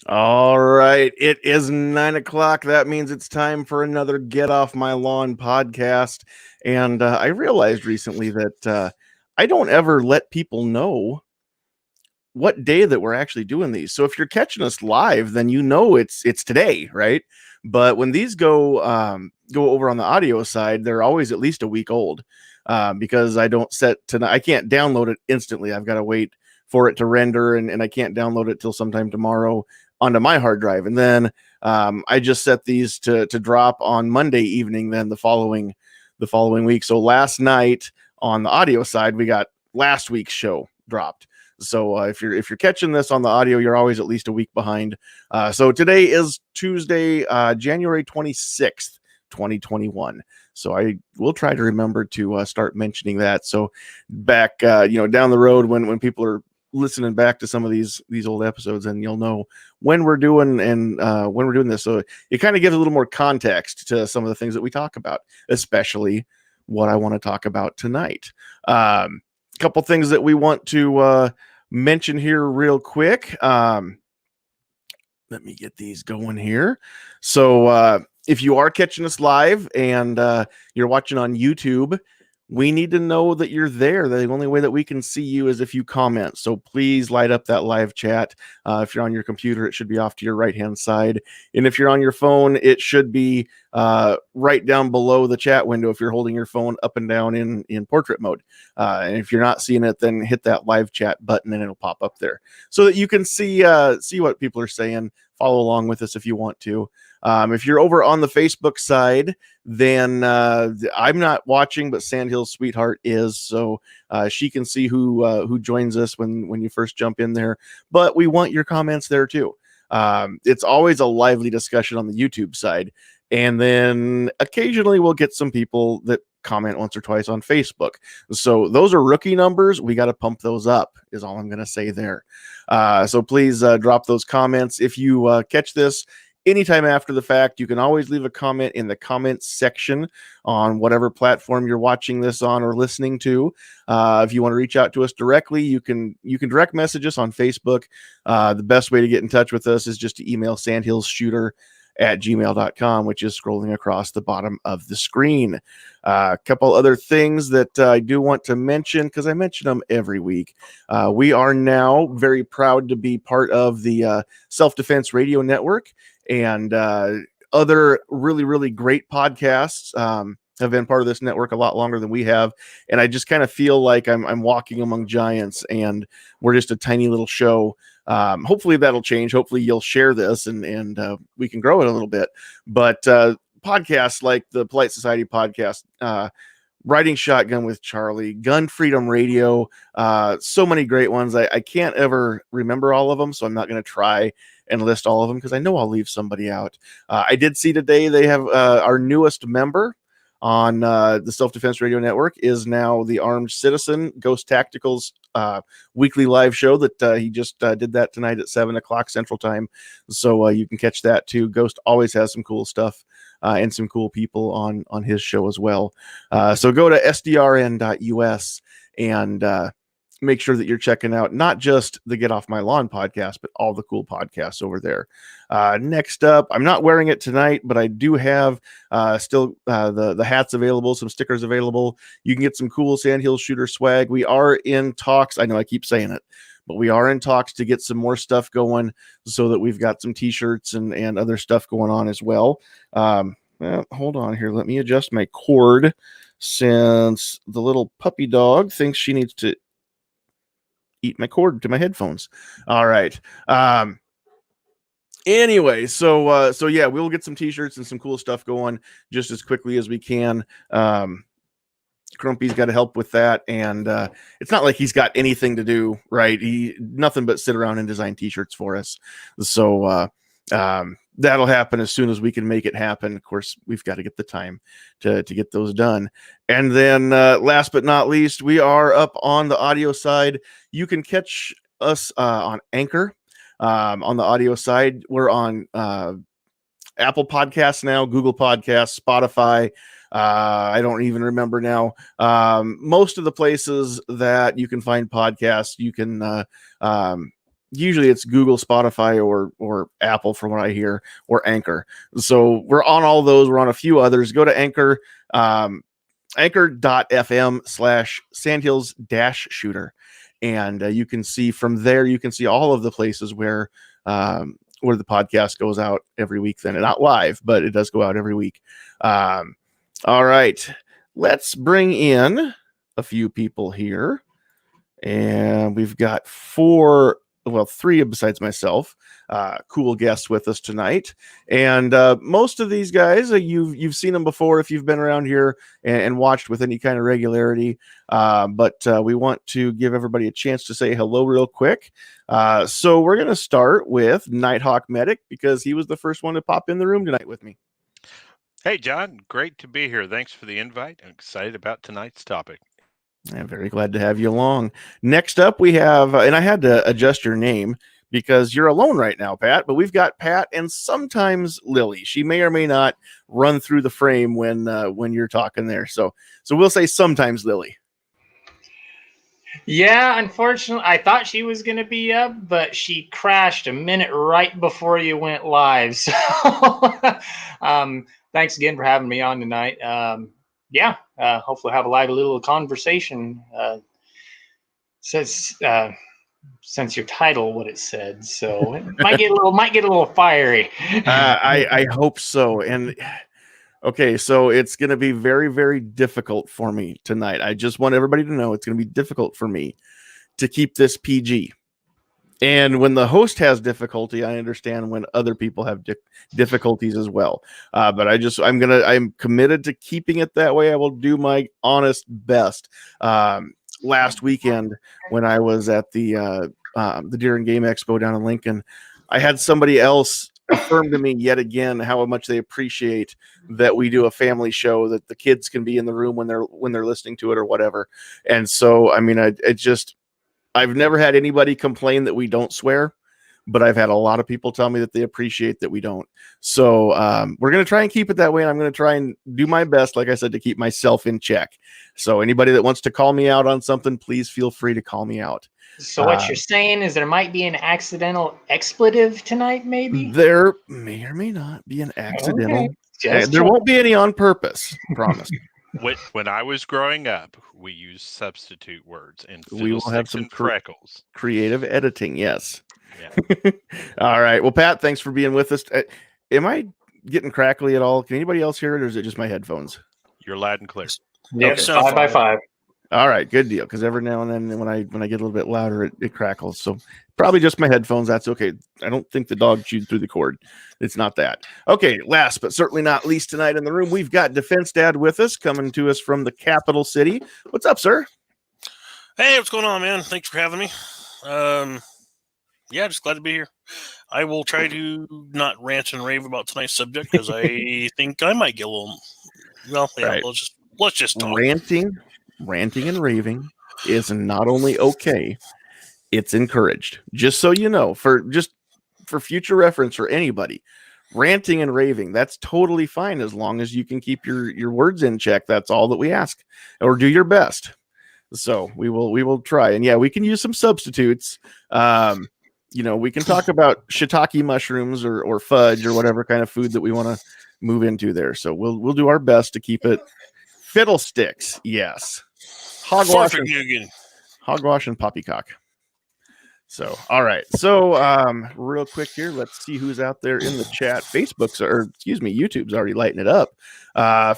All right, it is 9 o'clock. That means it's time for another Get Off My Lawn podcast. And I realized recently that I don't ever let people know what day that we're actually doing these. So if you're catching us live, then you know it's today, right? But when these go over on the audio side, they're always at least a week old because I don't set to. I can't download it instantly. I've got to wait for it to render, and I can't download it till sometime tomorrow onto my hard drive, and then I just set these to drop on Monday evening. Then the following week. So last night on the audio side, we got last week's show dropped. So if you're catching this on the audio, you're always at least a week behind. So today is Tuesday, January 26th, 2021. So I will try to remember to start mentioning that. So back, down the road when people are listening back to some of these old episodes, and you'll know when we're doing this. So it kind of gives a little more context to some of the things that we talk about, especially what I want to talk about tonight. Couple things that we want to mention here real quick. Let me get these going here. So if you are catching us live and you're watching on YouTube, we need to know that you're there. The only way that we can see you is if you comment. So please light up that live chat. If you're on your computer, it should be off to your right-hand side. And if you're on your phone, it should be right down below the chat window if you're holding your phone up and down in portrait mode. And if you're not seeing it, then hit that live chat button and it'll pop up there so that you can see what people are saying. Follow along with us if you want to. If you're over on the Facebook side, then I'm not watching, but Sandhills sweetheart is, so she can see who joins us when you first jump in there. But we want your comments there too. It's always a lively discussion on the YouTube side, and then occasionally we'll get some people that comment once or twice on Facebook. So those are rookie numbers. We got to pump those up, is all I'm going to say there. So please drop those comments. If you catch this anytime after the fact, you can always leave a comment in the comments section on whatever platform you're watching this on or listening to. If you want to reach out to us directly, you can direct message us on Facebook. The best way to get in touch with us is just to email sandhillsshooter@gmail.com, which is scrolling across the bottom of the screen. A couple other things that I do want to mention, because I mention them every week. We are now very proud to be part of the Self-Defense Radio Network, and other really, really great podcasts have been part of this network a lot longer than we have. And I just kind of feel like I'm walking among giants, and we're just a tiny little show. Hopefully that'll change. Hopefully you'll share this and we can grow it a little bit. But podcasts like the Polite Society podcast, Riding Shotgun with Charlie, Gun Freedom Radio, so many great ones. I can't ever remember all of them, so I'm not going to try and list all of them because I know I'll leave somebody out. I did see today they have our newest member on the Self-Defense Radio Network is now the Armed Citizen, Ghost Tactical's weekly live show that he just did that tonight at 7 o'clock Central Time. So you can catch that too. Ghost always has some cool stuff and some cool people on his show as well. So go to sdrn.us and make sure that you're checking out not just the Get Off My Lawn podcast, but all the cool podcasts over there. Next up, I'm not wearing it tonight, but I do have still the hats available, some stickers available. You can get some cool Sandhills Shooter swag. We are in talks. I know I keep saying it, but we are in talks to get some more stuff going so that we've got some t-shirts and other stuff going on as well. Hold on here. Let me adjust my cord since the little puppy dog thinks she needs to eat my cord to my headphones. All right. Anyway, so yeah, we'll get some t-shirts and some cool stuff going just as quickly as we can. Crumpy's got to help with that, and it's not like he's got anything to do, right? He nothing but sit around and design t-shirts for us. So that'll happen as soon as we can make it happen. Of course, we've got to get the time to get those done. And then last but not least, we are up on the audio side. You can catch us on Anchor. On the audio side, we're on Apple Podcasts now, Google Podcasts, Spotify. I don't even remember now. Most of the places that you can find podcasts, you can usually it's Google, Spotify, or Apple from what I hear, or Anchor. So we're on all those. We're on a few others. Go to Anchor, anchor.fm/sandhills-shooter. And you can see from there, you can see all of the places where the podcast goes out every week. Then not live, but it does go out every week. All right, let's bring in a few people here. And we've got three besides myself, cool guests with us tonight. And most of these guys, you've seen them before if you've been around here and watched with any kind of regularity. But we want to give everybody a chance to say hello real quick. So we're going to start with Nighthawk Medic because he was the first one to pop in the room tonight with me. Hey, John, great to be here. Thanks for the invite. I'm excited about tonight's topic. I'm very glad to have you along. Next up, we have, and I had to adjust your name because you're alone right now, Pat, but we've got Pat and sometimes Lily. She may or may not run through the frame when you're talking there. So we'll say sometimes Lily. Yeah, unfortunately, I thought she was going to be up, but she crashed a minute right before you went live. So thanks again for having me on tonight. Hopefully have a lively little conversation since your title, what it said. So it might get a little fiery. I hope so. And okay, so it's going to be very, very difficult for me tonight. I just want everybody to know it's going to be difficult for me to keep this PG. And when the host has difficulty, I understand when other people have difficulties as well. But I'm committed to keeping it that way. I will do my honest best. Last weekend when I was at the Deer and Game Expo down in Lincoln, I had somebody else affirm to me yet again how much they appreciate that we do a family show, that the kids can be in the room when they're listening to it or whatever. And so, I mean, I've never had anybody complain that we don't swear, but I've had a lot of people tell me that they appreciate that we don't. So we're going to try and keep it that way. And I'm going to try and do my best, like I said, to keep myself in check. So anybody that wants to call me out on something, please feel free to call me out. So what you're saying is there might be an accidental expletive tonight, maybe? There may or may not be an accidental. Okay. There won't be any on purpose, promise. When I was growing up, we used substitute words and we will have some freckles. Creative editing, yes. Yeah. All right. Well, Pat, thanks for being with us. Am I getting crackly at all? Can anybody else hear it, or is it just my headphones? You're loud and clear. Yep, okay. 5x5. All right, good deal. Because every now and then, when I get a little bit louder, it crackles. So probably just my headphones. That's okay. I don't think the dog chewed through the cord. It's not that. Okay. Last but certainly not least, tonight in the room, we've got Defense Dad with us, coming to us from the capital city. What's up, sir? Hey, what's going on, man? Thanks for having me. Just glad to be here. I will try to not rant and rave about tonight's subject because I think I might get a little. Well, yeah. Right. Let's just talk. Ranting and raving is not only okay, it's encouraged. Just so you know, for future reference for anybody, ranting and raving, that's totally fine as long as you can keep your words in check. That's all that we ask, or do your best. So we will try. And yeah, we can use some substitutes. We can talk about shiitake mushrooms or fudge or whatever kind of food that we want to move into there. So we'll do our best to keep it fiddlesticks. Yes. Hogwash and poppycock. So, all right. So, real quick here, let's see who's out there in the chat. YouTube's already lighting it up.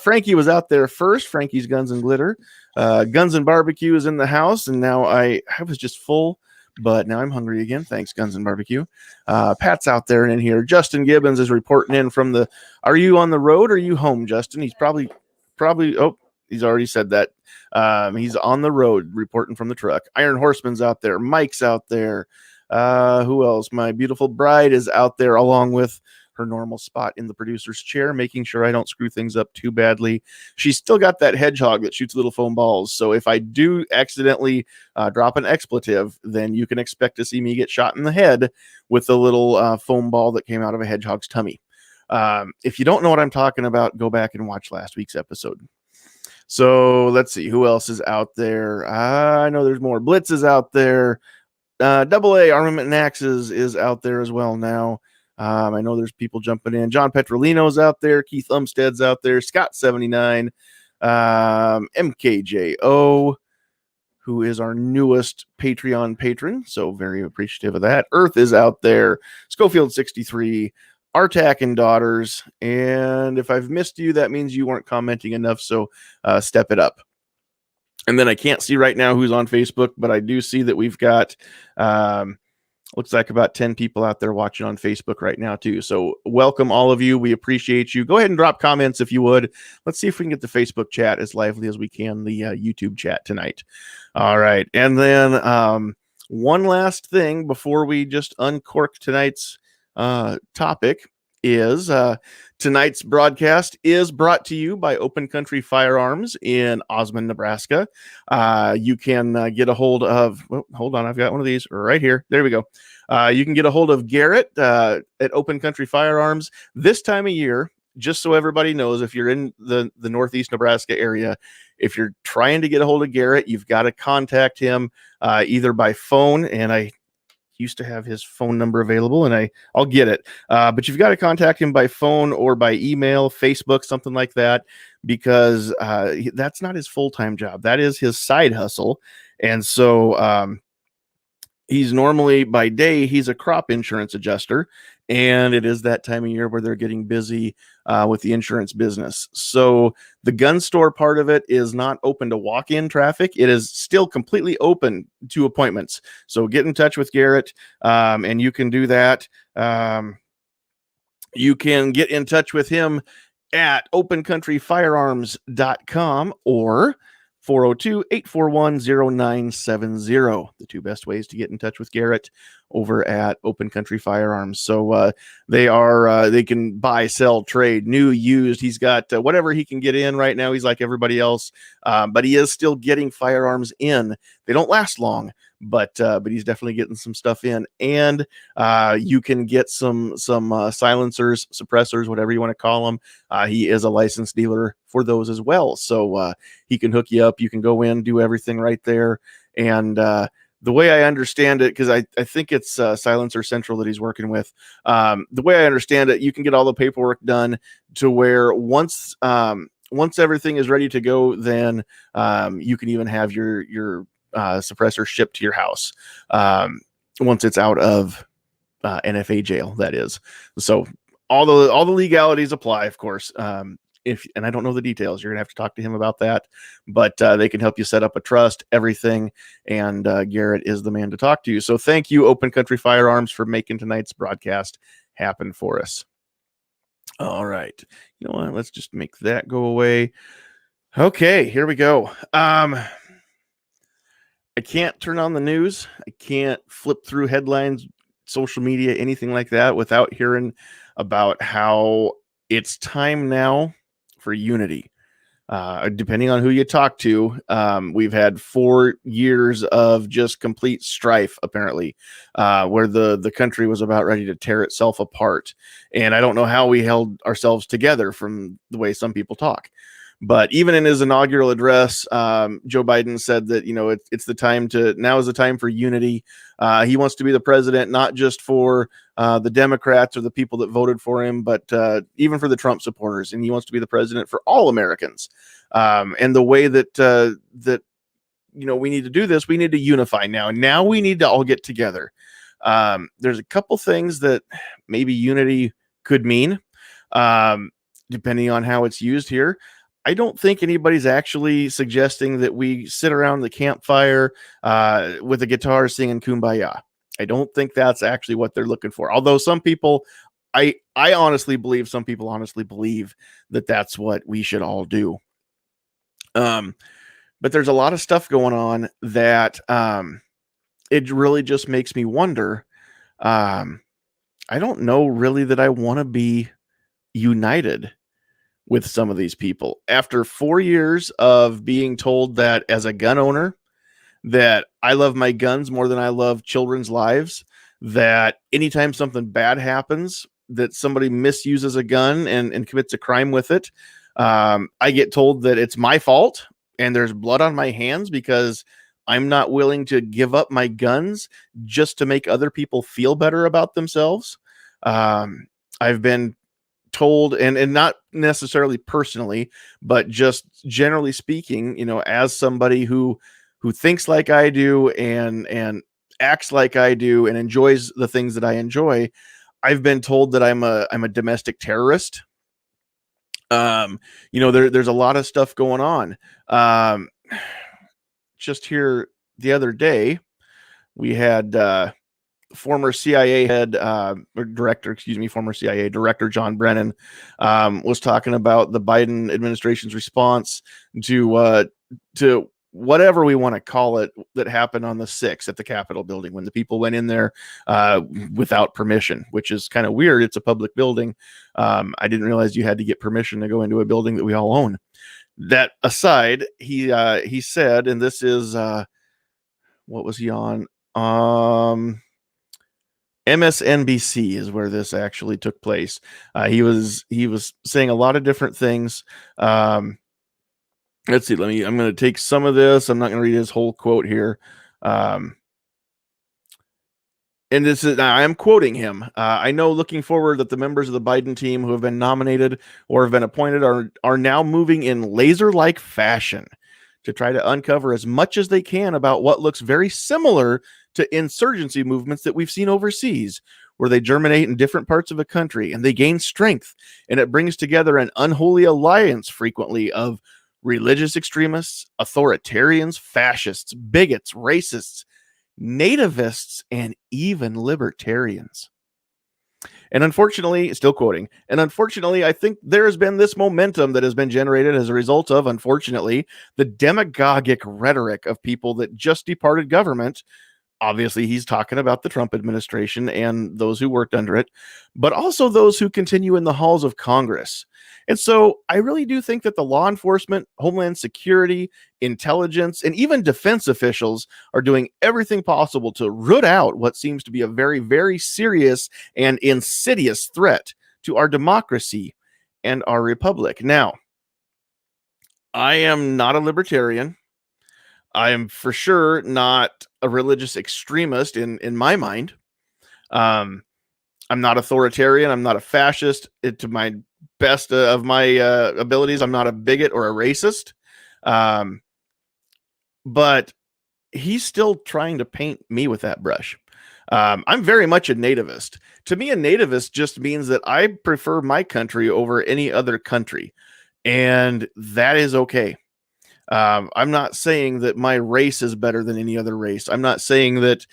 Frankie was out there first. Frankie's Guns and Glitter. Guns and Barbecue is in the house, and now I was just full, but now I'm hungry again. Thanks, Guns and Barbecue. Pat's out there and in here. Justin Gibbons is reporting in from the. Are you on the road or are you home, Justin? He's probably. Oh, he's already said that. He's on the road reporting from the truck. Iron Horseman's out there. Mike's out there. Who else? My beautiful bride is out there along with her normal spot in the producer's chair, making sure I don't screw things up too badly. She's still got that hedgehog that shoots little foam balls. So if I do accidentally drop an expletive, then you can expect to see me get shot in the head with the little foam ball that came out of a hedgehog's tummy. If you don't know what I'm talking about, go back and watch last week's episode. So let's see who else is out there. I know there's more. Blitz is out there. Double A Armament and Axes is out there as well now. I know there's people jumping in. John Petrolino's out there. Keith Umstead's out there. Scott79. MKJO, who is our newest Patreon patron. So very appreciative of that. Earth is out there. Schofield63. Artak and Daughters. And if I've missed you, that means you weren't commenting enough. So step it up. And then I can't see right now who's on Facebook, but I do see that we've got, looks like about 10 people out there watching on Facebook right now too. So welcome all of you. We appreciate you. Go ahead and drop comments if you would. Let's see if we can get the Facebook chat as lively as we can, the YouTube chat tonight. All right. And then one last thing before we just uncork tonight's topic is tonight's broadcast is brought to you by Open Country Firearms in Osmond, Nebraska. You can get a hold of, hold on, I've got one of these right here. There we go. You can get a hold of Garrett at Open Country Firearms this time of year. Just so everybody knows, if you're in the Northeast Nebraska area, if you're trying to get a hold of Garrett, you've got to contact him either by phone, and I used to have his phone number available, and I'll get it. But you've got to contact him by phone or by email, Facebook, something like that, because that's not his full-time job. That is his side hustle. And so he's normally, by day, he's a crop insurance adjuster, and it is that time of year where they're getting busy with the insurance business. So the gun store part of it is not open to walk-in traffic. It is still completely open to appointments. So get in touch with Garrett, and you can do that. You can get in touch with him at opencountryfirearms.com or 402-841-0970. The two best ways to get in touch with Garrett over at Open Country Firearms. So they can buy, sell, trade, new, used. He's got whatever he can get in right now. He's like everybody else, but he is still getting firearms in. They don't last long, but he's definitely getting some stuff in. And you can get some silencers, suppressors, whatever you want to call them. He is a licensed dealer for those as well. So he can hook you up. You can go in, do everything right there. And the way I understand it, because I think it's Silencer Central that he's working with. The way I understand it, you can get all the paperwork done to where once everything is ready to go, then you can even have your suppressor shipped to your house once it's out of NFA jail, that is. So all the legalities apply, of course. And I don't know the details, you're gonna have to talk to him about that, but they can help you set up a trust, everything, and Garrett is the man to talk to. So thank you, Open Country Firearms, for making tonight's broadcast happen for us. All right, you know what? Let's just make that go away. Okay, here we go. I can't turn on the news. I can't flip through headlines, social media, anything like that without hearing about how it's time now for unity. Depending on who you talk to, we've had 4 years of just complete strife, apparently, where the country was about ready to tear itself apart. And I don't know how we held ourselves together from the way some people talk. But even in his inaugural address, Joe Biden said that, it's the time now is the time for unity. He wants to be the president, not just for the Democrats or the people that voted for him, but even for the Trump supporters. And he wants to be the president for all Americans. And the way that we need to do this, we need to unify now. Now we need to all get together. There's a couple things that maybe unity could mean, depending on how it's used here. I don't think anybody's actually suggesting that we sit around the campfire with a guitar singing Kumbaya. I don't think that's actually what they're looking for. Although some people, I honestly believe, some people honestly believe that that's what we should all do. But there's a lot of stuff going on that it really just makes me wonder. I don't know really that I want to be united with some of these people. After 4 years of being told that as a gun owner, that I love my guns more than I love children's lives, that anytime something bad happens, that somebody misuses a gun and commits a crime with it, I get told that it's my fault and there's blood on my hands because I'm not willing to give up my guns just to make other people feel better about themselves. I've been told, and not necessarily personally, but just generally speaking, as somebody who thinks like I do and acts like I do and enjoys the things that I enjoy, I've been told that I'm a domestic terrorist. There's a lot of stuff going on. Just here the other day, we had former CIA head or director, former CIA director John Brennan was talking about the Biden administration's response to whatever we want to call it that happened on the 6th at the Capitol building when the people went in there without permission, which is kind of weird. It's a public building. I didn't realize you had to get permission to go into a building that we all own. That aside, he said, and this is what was he on? MSNBC is where this actually took place. He was saying a lot of different things. Let's see. I'm going to take some of this. I'm not going to read his whole quote here. And this is, I'm quoting him. I know looking forward that the members of the Biden team who have been nominated or have been appointed are now moving in laser-like fashion to try to uncover as much as they can about what looks very similar to insurgency movements that we've seen overseas, where they germinate in different parts of a country and they gain strength. And it brings together an unholy alliance frequently of religious extremists, authoritarians, fascists, bigots, racists, nativists, and even libertarians. And unfortunately, still quoting, and unfortunately, I think there has been this momentum that has been generated as a result of, unfortunately, the demagogic rhetoric of people that just departed government. Obviously, he's talking about the Trump administration and those who worked under it, but also those who continue in the halls of Congress. And so I really do think that the law enforcement, Homeland Security, intelligence, and even defense officials are doing everything possible to root out what seems to be a very, very serious and insidious threat to our democracy and our republic. Now, I am not a libertarian. I am for sure not a religious extremist in my mind. I'm not authoritarian. I'm not a fascist. To my best of my abilities, I'm not a bigot or a racist. But he's still trying to paint me with that brush. I'm very much a nativist. To me, a nativist just means that I prefer my country over any other country. And that is okay. I'm not saying that my race is better than any other race. I'm not saying that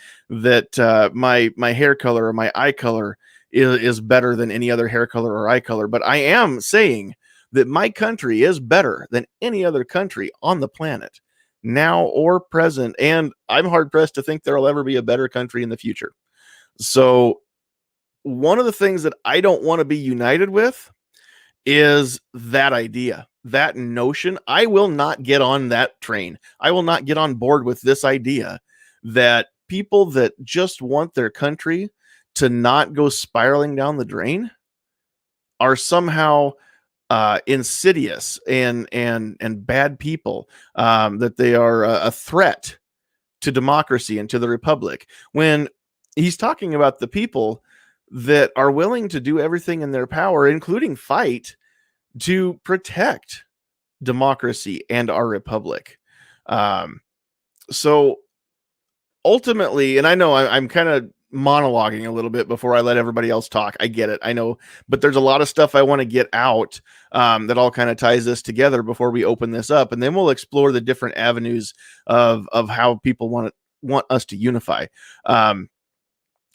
my hair color or my eye color is better than any other hair color or eye color. But I am saying that my country is better than any other country on the planet, now or present. And I'm hard pressed to think there'll ever be a better country in the future. So one of the things that I don't want to be united with is that idea, that notion. I will not get on that train. I will not get on board with this idea that people that just want their country to not go spiraling down the drain are somehow insidious and bad people, that they are a threat to democracy and to the republic. When he's talking about the people that are willing to do everything in their power, including fight, to protect democracy and our republic. So ultimately, and I know I'm kind of monologuing a little bit before I let everybody else talk. I get it. I know, but there's a lot of stuff I want to get out that all kind of ties this together before we open this up. And then we'll explore the different avenues of how people want us to unify.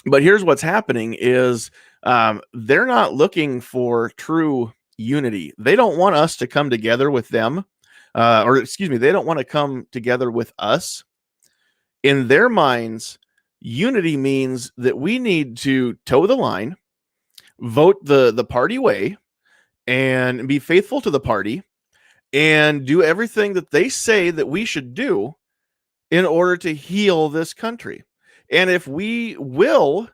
But here's what's happening is they're not looking for true unity. They don't want us to come together with them, they don't want to come together with us. In their minds, unity means that we need to toe the line, vote the party way, and be faithful to the party, and do everything that they say that we should do in order to heal this country. And if we will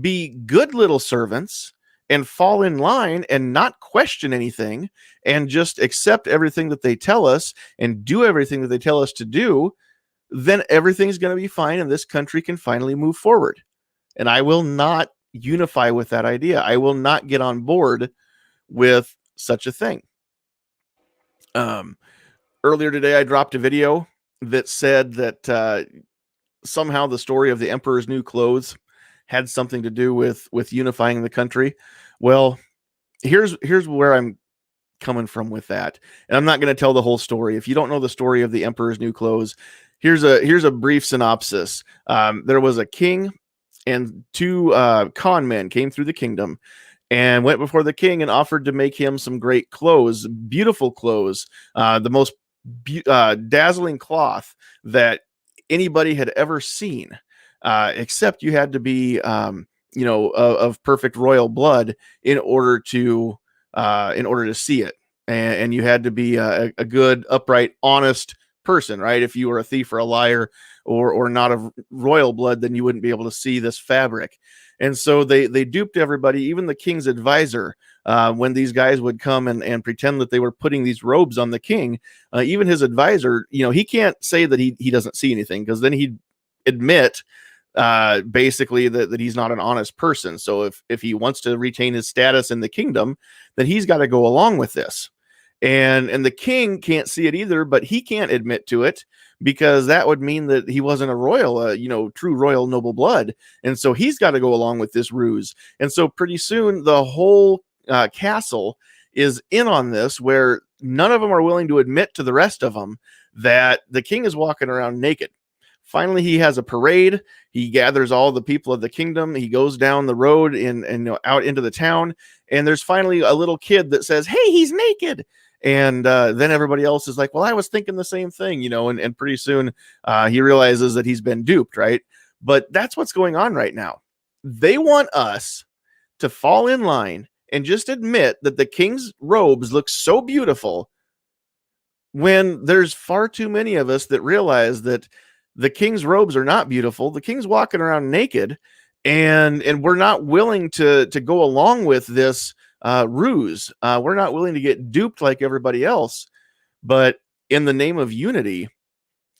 be good little servants and fall in line and not question anything and just accept everything that they tell us and do everything that they tell us to do, then everything's going to be fine and this country can finally move forward. And I will not unify with that idea. I will not get on board with such a thing. Earlier today, I dropped a video that said that somehow the story of the Emperor's New Clothes had something to do with unifying the country. Well, here's where I'm coming from with that. And I'm not going to tell the whole story. If you don't know the story of the Emperor's New Clothes, here's a brief synopsis. There was a king and two con men came through the kingdom and went before the king and offered to make him some great clothes, beautiful clothes, the most dazzling cloth that anybody had ever seen, except you had to be, of perfect royal blood in order to see it, and you had to be a good, upright, honest person, right? If you were a thief or a liar or not of royal blood, then you wouldn't be able to see this fabric. And so they duped everybody, even the king's advisor. When these guys would come and pretend that they were putting these robes on the king, even his advisor, he can't say that he doesn't see anything, because then he'd admit basically that he's not an honest person. So if he wants to retain his status in the kingdom, then he's got to go along with this. And the king can't see it either, but he can't admit to it, because that would mean that he wasn't a royal, true royal noble blood. And so he's got to go along with this ruse. And so pretty soon the whole castle is in on this, where none of them are willing to admit to the rest of them that the king is walking around naked. Finally, he has a parade. He gathers all the people of the kingdom. He goes down the road and out into the town. And there's finally a little kid that says, "Hey, he's naked." And then everybody else is like, "Well, I was thinking the same thing," and pretty soon he realizes that he's been duped, right? But that's what's going on right now. They want us to fall in line and just admit that the king's robes look so beautiful, when there's far too many of us that realize that the king's robes are not beautiful. The king's walking around naked, and we're not willing to go along with this ruse. We're not willing to get duped like everybody else. But in the name of unity,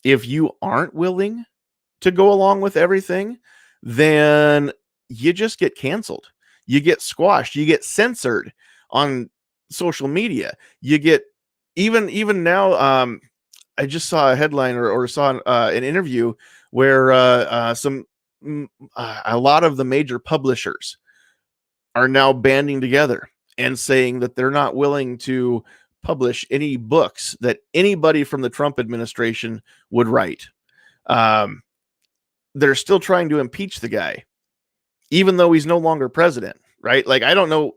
if you aren't willing to go along with everything, then you just get canceled. You get squashed. You get censored on social media. You get even now. I just saw a headline or saw an interview where a lot of the major publishers are now banding together and saying that they're not willing to publish any books that anybody from the Trump administration would write. They're still trying to impeach the guy, even though he's no longer president, right? Like, I don't know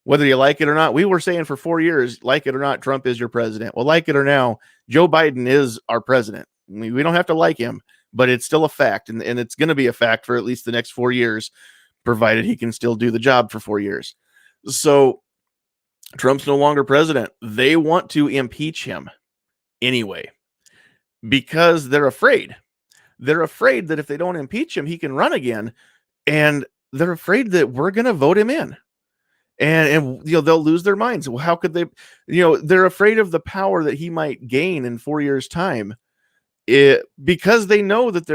whether you like it or not. We were saying for 4 years, like it or not, Trump is your president. Well, like it or now, Joe Biden is our president. We don't have to like him, but it's still a fact. And it's going to be a fact for at least the next 4 years, provided he can still do the job for 4 years. So Trump's no longer president. They want to impeach him anyway, because they're afraid. They're afraid that if they don't impeach him, he can run again. And they're afraid that we're going to vote him in. And they'll lose their minds. Well, how could they? They're afraid of the power that he might gain in 4 years' time, because they know that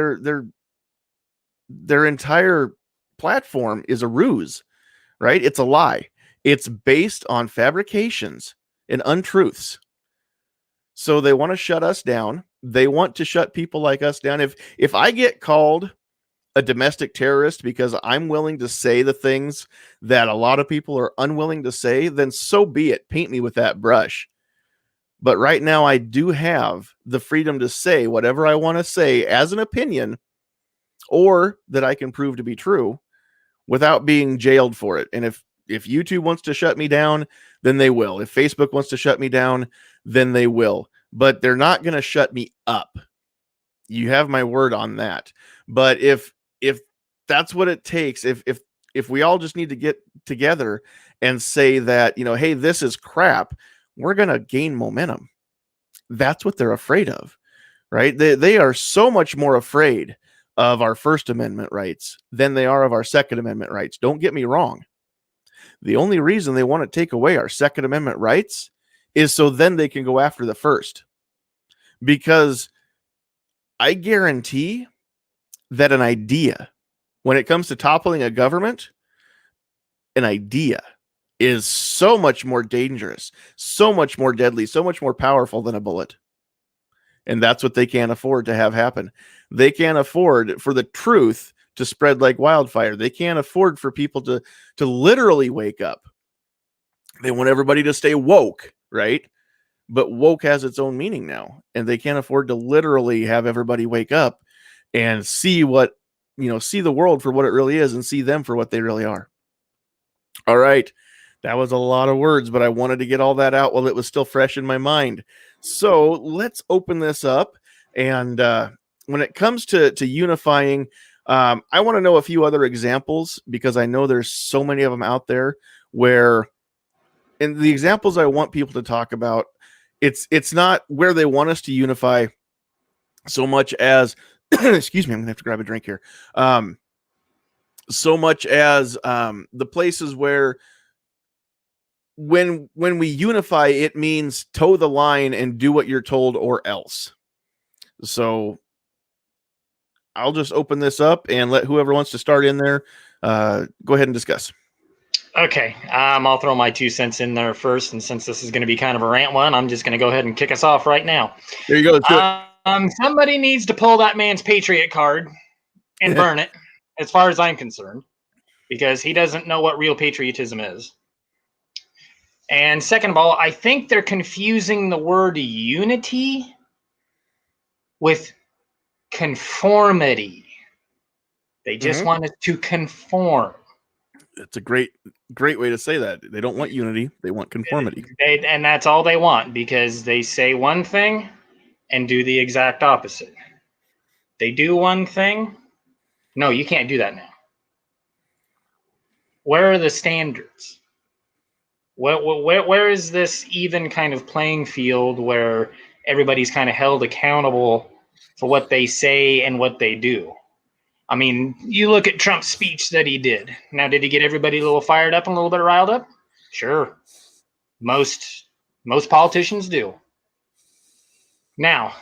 their entire platform is a ruse, right? It's a lie. It's based on fabrications and untruths. So they want to shut us down. They want to shut people like us down. If I get called a domestic terrorist because I'm willing to say the things that a lot of people are unwilling to say, then so be it. Paint me with that brush. But right now, I do have the freedom to say whatever I want to say as an opinion, or that I can prove to be true, without being jailed for it. And if YouTube wants to shut me down, then they will. If Facebook wants to shut me down, then they will. But they're not going to shut me up. You have my word on that. But if that's what it takes, if we all just need to get together and say that, hey, this is crap, we're going to gain momentum. That's what they're afraid of, right? They are so much more afraid of our First Amendment rights than they are of our Second Amendment rights. Don't get me wrong. The only reason they want to take away our Second Amendment rights is so then they can go after the First. Because I guarantee that an idea, when it comes to toppling a government, an idea is so much more dangerous, so much more deadly, so much more powerful than a bullet. And that's what they can't afford to have happen. They can't afford for the truth to spread like wildfire. They can't afford for people to literally wake up. They want everybody to stay woke, right? But woke has its own meaning now, and they can't afford to literally have everybody wake up and see what, see the world for what it really is and see them for what they really are. All right. That was a lot of words, but I wanted to get all that out while it was still fresh in my mind. So let's open this up. And when it comes to unifying, I want to know a few other examples, because I know there's so many of them out there where, and the examples I want people to talk about, it's not where they want us to unify so much as, excuse me, I'm gonna have to grab a drink here. So much as the places where when we unify, it means toe the line and do what you're told or else. So I'll just open this up and let whoever wants to start in there go ahead and discuss. Okay, I'll throw my 2 cents in there first, and since this is going to be kind of a rant one, I'm just going to go ahead and kick us off right now. There you go. Somebody needs to pull that man's Patriot card and burn it, as far as I'm concerned, because he doesn't know what real patriotism is. And second of all, I think they're confusing the word unity with conformity. They just want us to conform. It's a great way to say that. They don't want unity. They want conformity. And that's all they want, because they say one thing and do the exact opposite. They do one thing. No, you can't do that now. Where are the standards? Where is this even kind of playing field where everybody's kind of held accountable for what they say and what they do? I mean, you look at Trump's speech that he did. Now, did he get everybody a little fired up and a little bit riled up? Sure. Most politicians do. Now,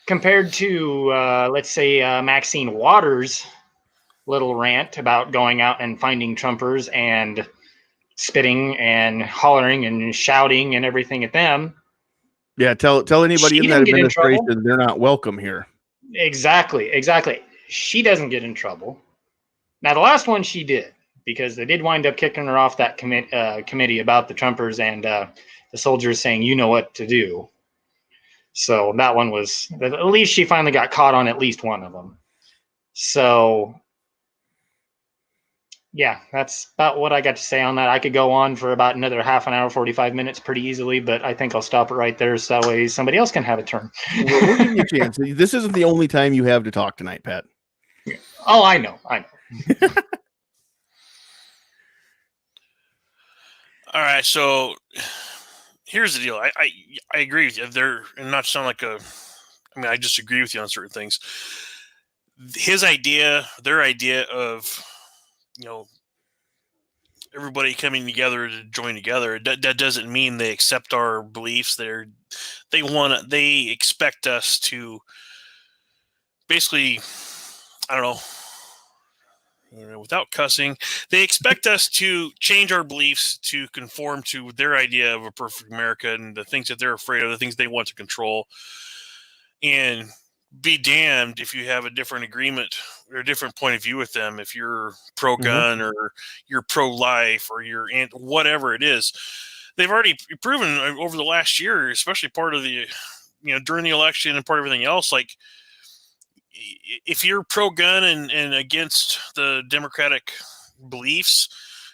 compared to, let's say, Maxine Waters' little rant about going out and finding Trumpers and spitting and hollering and shouting and everything at them. Yeah, tell anybody in that administration they're not welcome here. Exactly. She doesn't get in trouble. Now, the last one she did, because they did wind up kicking her off that committee about the Trumpers and the soldiers saying, you know what to do. So that one was, at least she finally got caught on at least one of them. So yeah, that's about what I got to say on that. I could go on for about another half an hour, 45 minutes pretty easily, but I think I'll stop it right there so that way somebody else can have a turn. We'll give you a chance. This isn't the only time you have to talk tonight, Pat. Oh, I know. All right, so here's the deal. I agree with you. They're, and not sound like I disagree with you on certain things. His idea, their idea of, everybody coming together to join together, that doesn't mean they accept our beliefs. They expect us to basically, I don't know, without cussing, they expect us to change our beliefs to conform to their idea of a perfect America and the things that they're afraid of, the things they want to control. And be damned if you have a different agreement or a different point of view with them. If you're pro-gun or you're pro-life or you're whatever it is, they've already proven over the last year, especially part of the, during the election and part of everything else, like, if you're pro-gun and against the Democratic beliefs,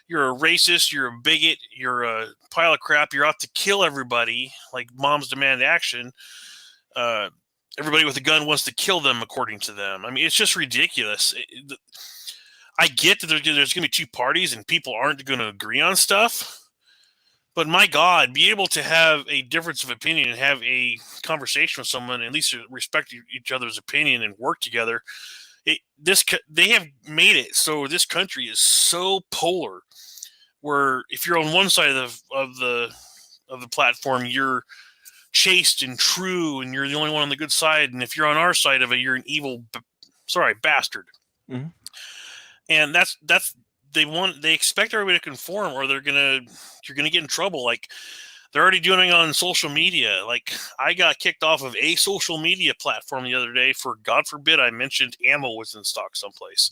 you're a racist, you're a bigot, you're a pile of crap, you're out to kill everybody, like moms demand action. Everybody with a gun wants to kill them, according to them. I mean, it's just ridiculous. I get that there's going to be two parties and people aren't going to agree on stuff. But my God, be able to have a difference of opinion and have a conversation with someone, at least respect each other's opinion and work together. They have made it so this country is so polar, where if you're on one side of the platform, you're chaste and true, and you're the only one on the good side. And if you're on our side of it, you're an evil, bastard. Mhm. And that's they expect everybody to conform, or you're gonna get in trouble. Like, they're already doing it on social media. Like, I got kicked off of a social media platform the other day for, God forbid, I mentioned ammo was in stock someplace.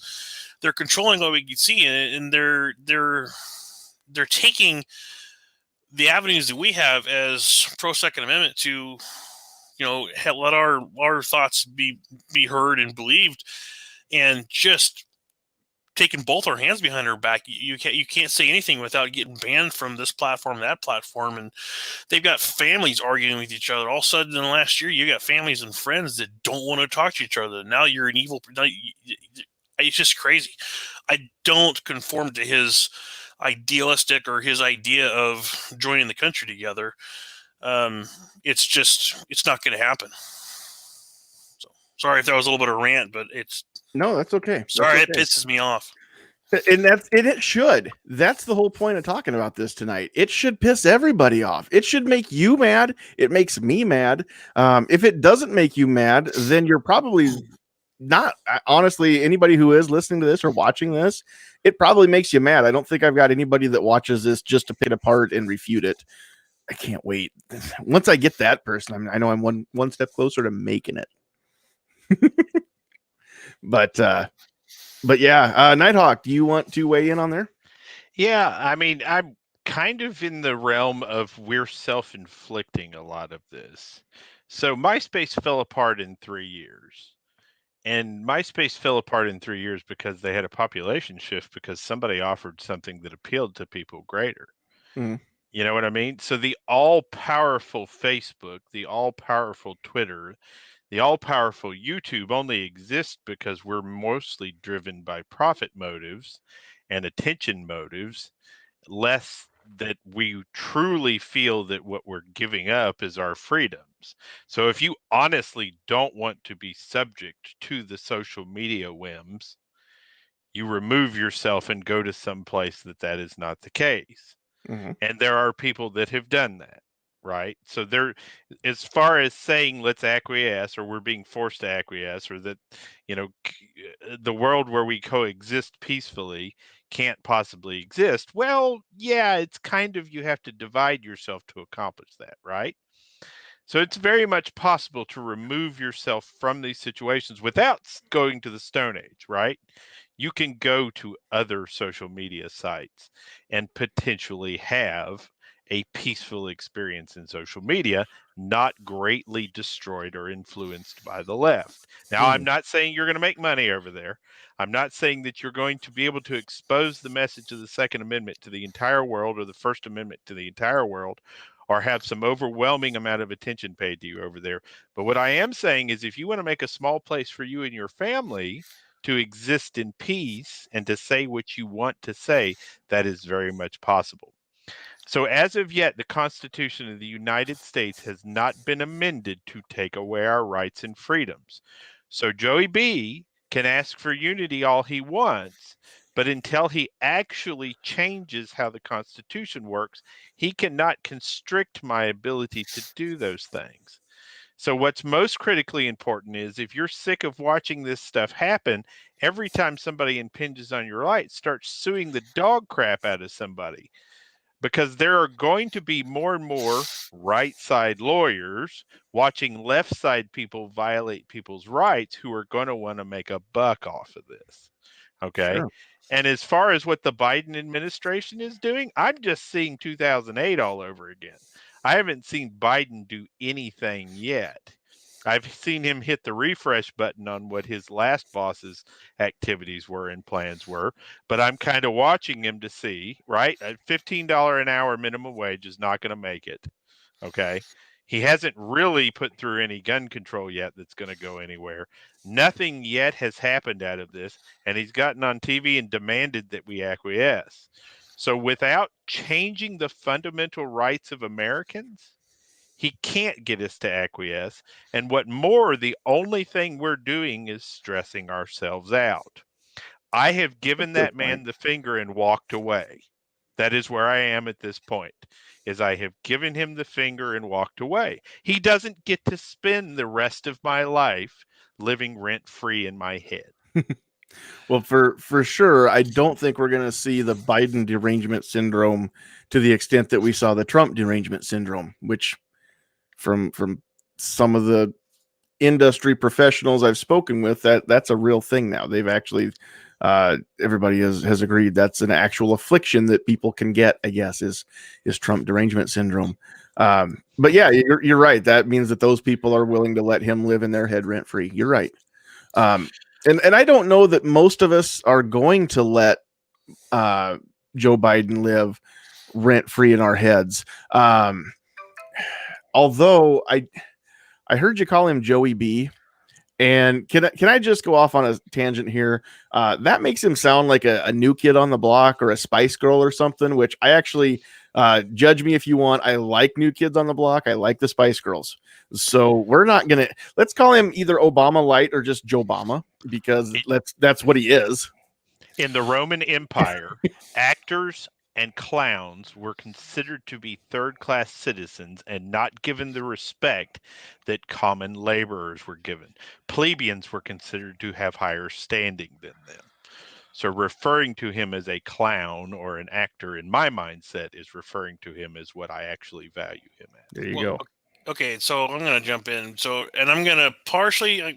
They're controlling what we can see, and they're taking the avenues that we have as pro Second Amendment to, let our thoughts be heard and believed, and just taking both our hands behind our back. You can't say anything without getting banned from this platform, that platform, and they've got families arguing with each other. All of a sudden, in the last year, you got families and friends that don't want to talk to each other. Now you're an evil. It's just crazy. I don't conform to his idealistic or his idea of joining the country together. It's not going to happen. So sorry if that was a little bit of a rant, but No, that's okay. Sorry, That's okay. it pisses me off. And it should. That's the whole point of talking about this tonight. It should piss everybody off. It should make you mad. It makes me mad. If it doesn't make you mad, then you're probably not. Honestly, anybody who is listening to this or watching this, it probably makes you mad. I don't think I've got anybody that watches this just to pick it apart and refute it. I can't wait. Once I get that person, I know I'm one step closer to making it. But yeah, Nighthawk, do you want to weigh in on there? Yeah, I mean, I'm kind of in the realm of we're self-inflicting a lot of this. So MySpace fell apart in 3 years. And MySpace fell apart in 3 years because they had a population shift because somebody offered something that appealed to people greater. Mhm. You know what I mean? So the all-powerful Facebook, the all-powerful Twitter, the all-powerful YouTube only exists because we're mostly driven by profit motives and attention motives, less that we truly feel that what we're giving up is our freedoms. So if you honestly don't want to be subject to the social media whims, you remove yourself and go to some place that is not the case. Mm-hmm. And there are people that have done that, right? So there, as far as saying let's acquiesce or we're being forced to acquiesce or that, the world where we coexist peacefully can't possibly exist. Well, yeah, it's kind of, you have to divide yourself to accomplish that, right? So it's very much possible to remove yourself from these situations without going to the Stone Age, right? You can go to other social media sites and potentially have a peaceful experience in social media, not greatly destroyed or influenced by the left. Now, I'm not saying you're going to make money over there. I'm not saying that you're going to be able to expose the message of the Second Amendment to the entire world or the First Amendment to the entire world, or have some overwhelming amount of attention paid to you over there. But what I am saying is if you want to make a small place for you and your family to exist in peace and to say what you want to say, that is very much possible. So as of yet, the Constitution of the United States has not been amended to take away our rights and freedoms. So Joey B can ask for unity all he wants, but until he actually changes how the Constitution works, he cannot constrict my ability to do those things. So what's most critically important is if you're sick of watching this stuff happen, every time somebody impinges on your rights, start suing the dog crap out of somebody. Because there are going to be more and more right side lawyers watching left side people violate people's rights who are going to want to make a buck off of this. Okay. Sure. And as far as what the Biden administration is doing, I'm just seeing 2008 all over again. I haven't seen Biden do anything yet. I've seen him hit the refresh button on what his last boss's activities were and plans were, but I'm kind of watching him to see, right? A $15 an hour minimum wage is not going to make it. Okay. He hasn't really put through any gun control yet that's going to go anywhere. Nothing yet has happened out of this, and he's gotten on TV and demanded that we acquiesce. So without changing the fundamental rights of Americans, he can't get us to acquiesce. And what more, the only thing we're doing is stressing ourselves out. I have given that man the finger and walked away. That is where I am at this point, is I have given him the finger and walked away. He doesn't get to spend the rest of my life living rent-free in my head. Well, for sure, I don't think we're going to see the Biden derangement syndrome to the extent that we saw the Trump derangement syndrome, which from some of the industry professionals I've spoken with, that's a real thing now. They've actually everybody has agreed that's an actual affliction that people can get, I guess, is Trump derangement syndrome. But yeah, you're right. That means that those people are willing to let him live in their head rent free. You're right. And I don't know that most of us are going to let Joe Biden live rent free in our heads. Although I heard you call him Joey B. And can I just go off on a tangent here? That makes him sound like a new kid on the block or a Spice Girl or something, which I actually, judge me if you want. I like New Kids on the Block. I like the Spice Girls. So we're not going to, let's call him either Obama Light or just Joe Obama, because that's what he is. In the Roman Empire, actors and clowns were considered to be third-class citizens and not given the respect that common laborers were given. Plebeians were considered to have higher standing than them. So referring to him as a clown or an actor, in my mindset, is referring to him as what I actually value him as. There you go. Okay, so I'm going to jump in. And I'm going to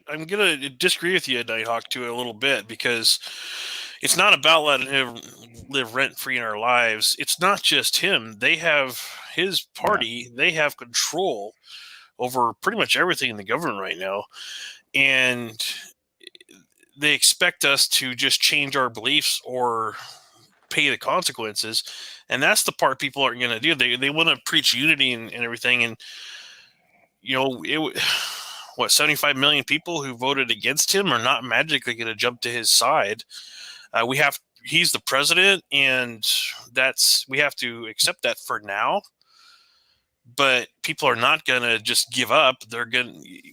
I'm going to disagree with you, Nighthawk, to a little bit, because it's not about letting him live rent-free in our lives. It's not just him. They have his party. Yeah. They have control over pretty much everything in the government right now. And they expect us to just change our beliefs or pay the consequences. And that's the part people aren't going to do. They want to preach unity and everything. And, 75 million people who voted against him are not magically going to jump to his side. He's the president, and we have to accept that for now. But people are not going to just give up.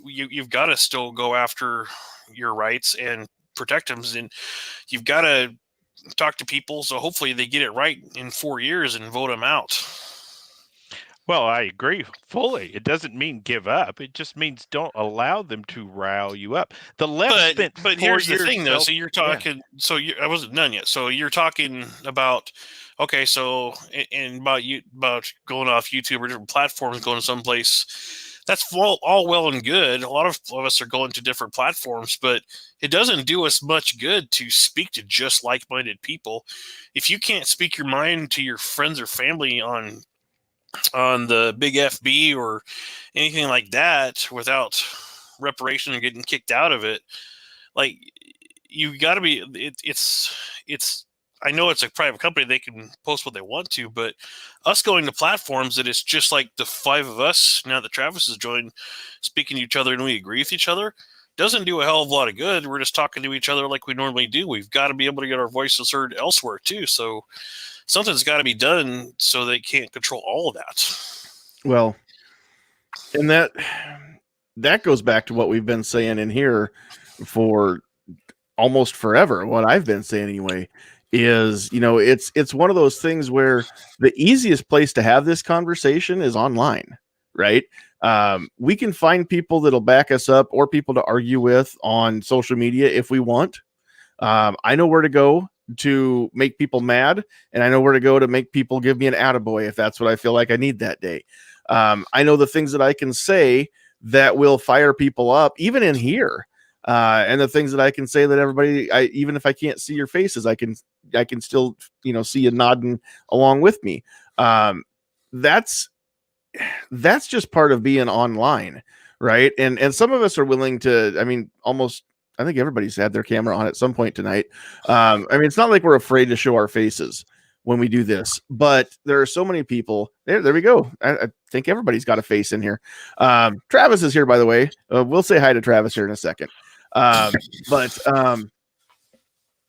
You've got to still go after your rights and protect them. And you've got to talk to people. So hopefully they get it right in 4 years and vote him out. Well, I agree fully. It doesn't mean give up. It just means don't allow them to rile you up. The left but here's the thing, though. So you're talking. Yeah. I wasn't done yet. So you're talking about So about going off YouTube or different platforms, going to someplace. That's all well and good. A lot of us are going to different platforms, but it doesn't do us much good to speak to just like-minded people. If you can't speak your mind to your friends or family on the big FB or anything like that without reparation and getting kicked out of it, like, you got to be. It's. I know it's a private company; they can post what they want to, but us going to platforms that it's just like the five of us now that Travis has joined, speaking to each other and we agree with each other, doesn't do a hell of a lot of good. We're just talking to each other like we normally do. We've got to be able to get our voices heard elsewhere too. So something's got to be done so they can't control all of that. Well, and that goes back to what we've been saying in here for almost forever. What I've been saying anyway is, it's one of those things where the easiest place to have this conversation is online, right? We can find people that'll back us up or people to argue with on social media if we want. I know where to go to make people mad, and I know where to go to make people give me an attaboy if that's what I feel like I need that day. I know the things that I can say that will fire people up, even in here, and the things that I can say that everybody, even if I can't see your faces, I can still, see you nodding along with me. That's just part of being online, right? And some of us are willing to, I think everybody's had their camera on at some point tonight. It's not like we're afraid to show our faces when we do this, but there are so many people. There we go. I think everybody's got a face in here. Travis is here, by the way. We'll say hi to Travis here in a second. But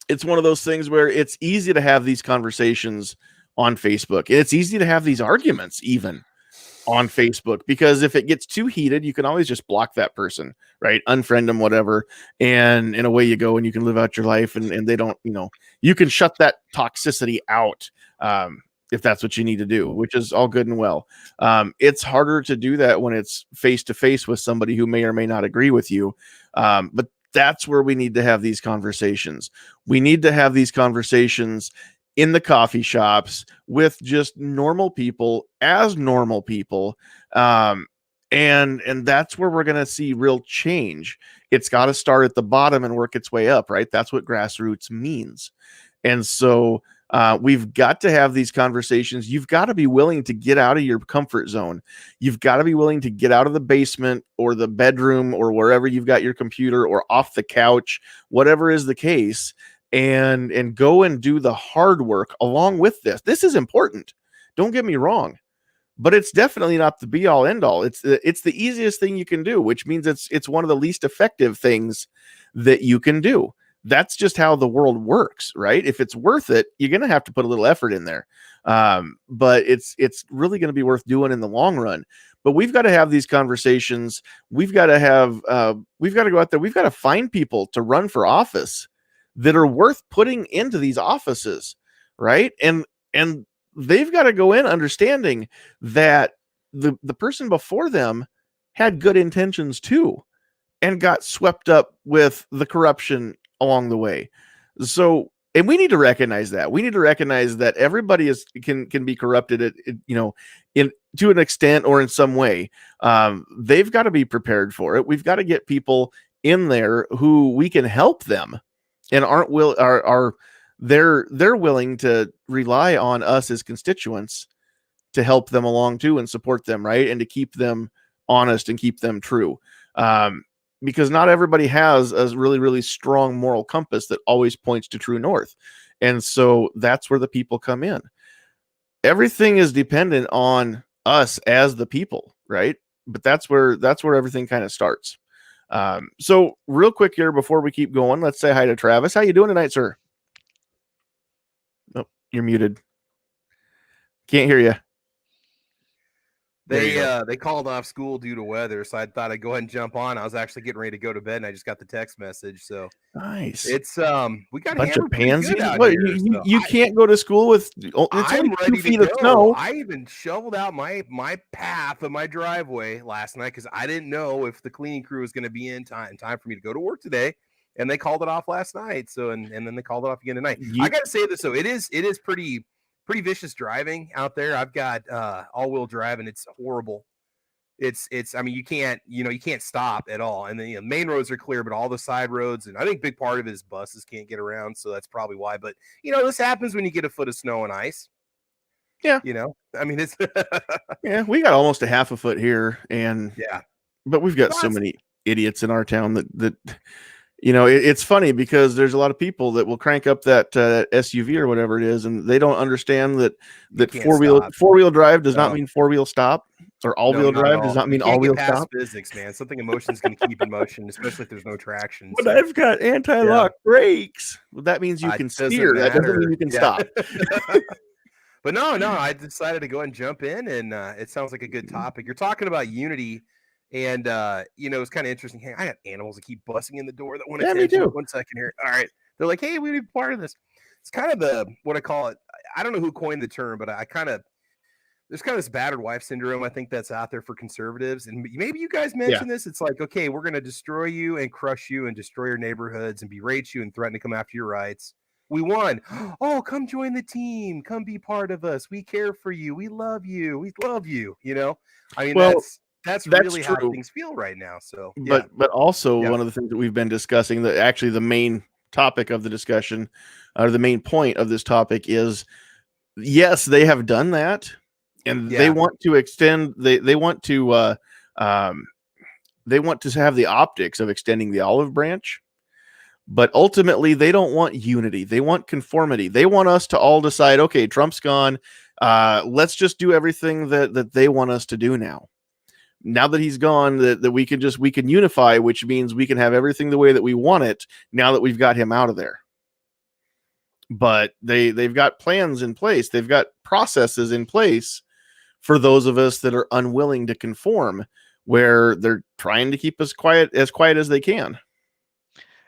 it's one of those things where it's easy to have these conversations on Facebook. And it's easy to have these arguments even on Facebook, because if it gets too heated, you can always just block that person, right? Unfriend them, whatever. And in a way you go and you can live out your life, and they don't, you can shut that toxicity out. if that's what you need to do, which is all good and well. It's harder to do that when it's face to face with somebody who may or may not agree with you. But that's where we need to have these conversations. We need to have these conversations in the coffee shops with just normal people as normal people. And that's where we're going to see real change. It's got to start at the bottom and work its way up, right? That's what grassroots means. And so we've got to have these conversations. You've got to be willing to get out of your comfort zone. You've got to be willing to get out of the basement or the bedroom or wherever you've got your computer, or off the couch, whatever is the case, and go and do the hard work along with this. This is important. Don't get me wrong, but it's definitely not the be all end all. It's the easiest thing you can do, which means it's one of the least effective things that you can do. That's just how the world works, right? If it's worth it, you're going to have to put a little effort in there. But it's really going to be worth doing in the long run. But we've got to have these conversations. We've got to go out there. We've got to find people to run for office that are worth putting into these offices, right? And they've got to go in understanding that the person before them had good intentions too, and got swept up with the corruption along the way. So, and we need to recognize that. We need to recognize that everybody can be corrupted in to an extent or in some way. They've got to be prepared for it. We've got to get people in there who we can help them and they're willing to rely on us as constituents to help them along too and support them, right? And to keep them honest and keep them true. Because not everybody has a really, really strong moral compass that always points to true north. And so that's where the people come in. Everything is dependent on us as the people, right? But that's where everything kind of starts. So real quick here before we keep going, let's say hi to Travis. How you doing tonight, sir? Oh, you're muted. Can't hear you. They called off school due to weather, so I thought I'd go ahead and jump on. I was actually getting ready to go to bed, and I just got the text message. So nice. It's we got a bunch of pansies. What, you can't go to school with it's only 2 feet of snow. I even shoveled out my path of my driveway last night because I didn't know if the cleaning crew was going to be in time for me to go to work today, and they called it off last night. So and then they called it off again tonight. I got to say this, so it is pretty vicious driving out there. I've got all-wheel drive, and it's horrible. It's I mean, you can't stop at all. And then the main roads are clear, but all the side roads, and I think a big part of it is buses can't get around, so that's probably why. But this happens when you get a foot of snow and ice. Yeah. I mean, it's yeah, we got almost a half a foot here, and yeah. But we've got so many idiots in our town that it's funny because there's a lot of people that will crank up that SUV or whatever it is, and they don't understand that four-wheel drive does not mean four-wheel stop, or all-wheel drive does not mean all-wheel stop. Physics, man. Something emotion's going to keep in motion, especially if there's no traction. But I've got anti-lock brakes. Well, that means you can steer. That doesn't mean you can stop. But no, I decided to go and jump in, and it sounds like a good topic. You're talking about unity. And it's kind of interesting. Hey, I got animals that keep busting in the door that want to me too. 1 second here. All right. They're like, hey, we need to be part of this. It's kind of what I call it. I don't know who coined the term, but there's kind of this battered wife syndrome. I think that's out there for conservatives. And maybe you guys mentioned this. It's like, okay, we're going to destroy you and crush you and destroy your neighborhoods and berate you and threaten to come after your rights. We won. Oh, come join the team. Come be part of us. We care for you. We love you. We love you. I mean, that's really true. How things feel right now. So, but also one of the things that we've been discussing, that actually the main topic of the discussion, or the main point of this topic is, yes, they have done that, and they want to extend. They want to have the optics of extending the olive branch, but ultimately they don't want unity. They want conformity. They want us to all decide, okay, Trump's gone. Let's just do everything that they want us to do now. Now that he's gone, that we can unify, which means we can have everything the way that we want it now that we've got him out of there. But they've got plans in place. They've got processes in place for those of us that are unwilling to conform, where they're trying to keep us quiet as they can.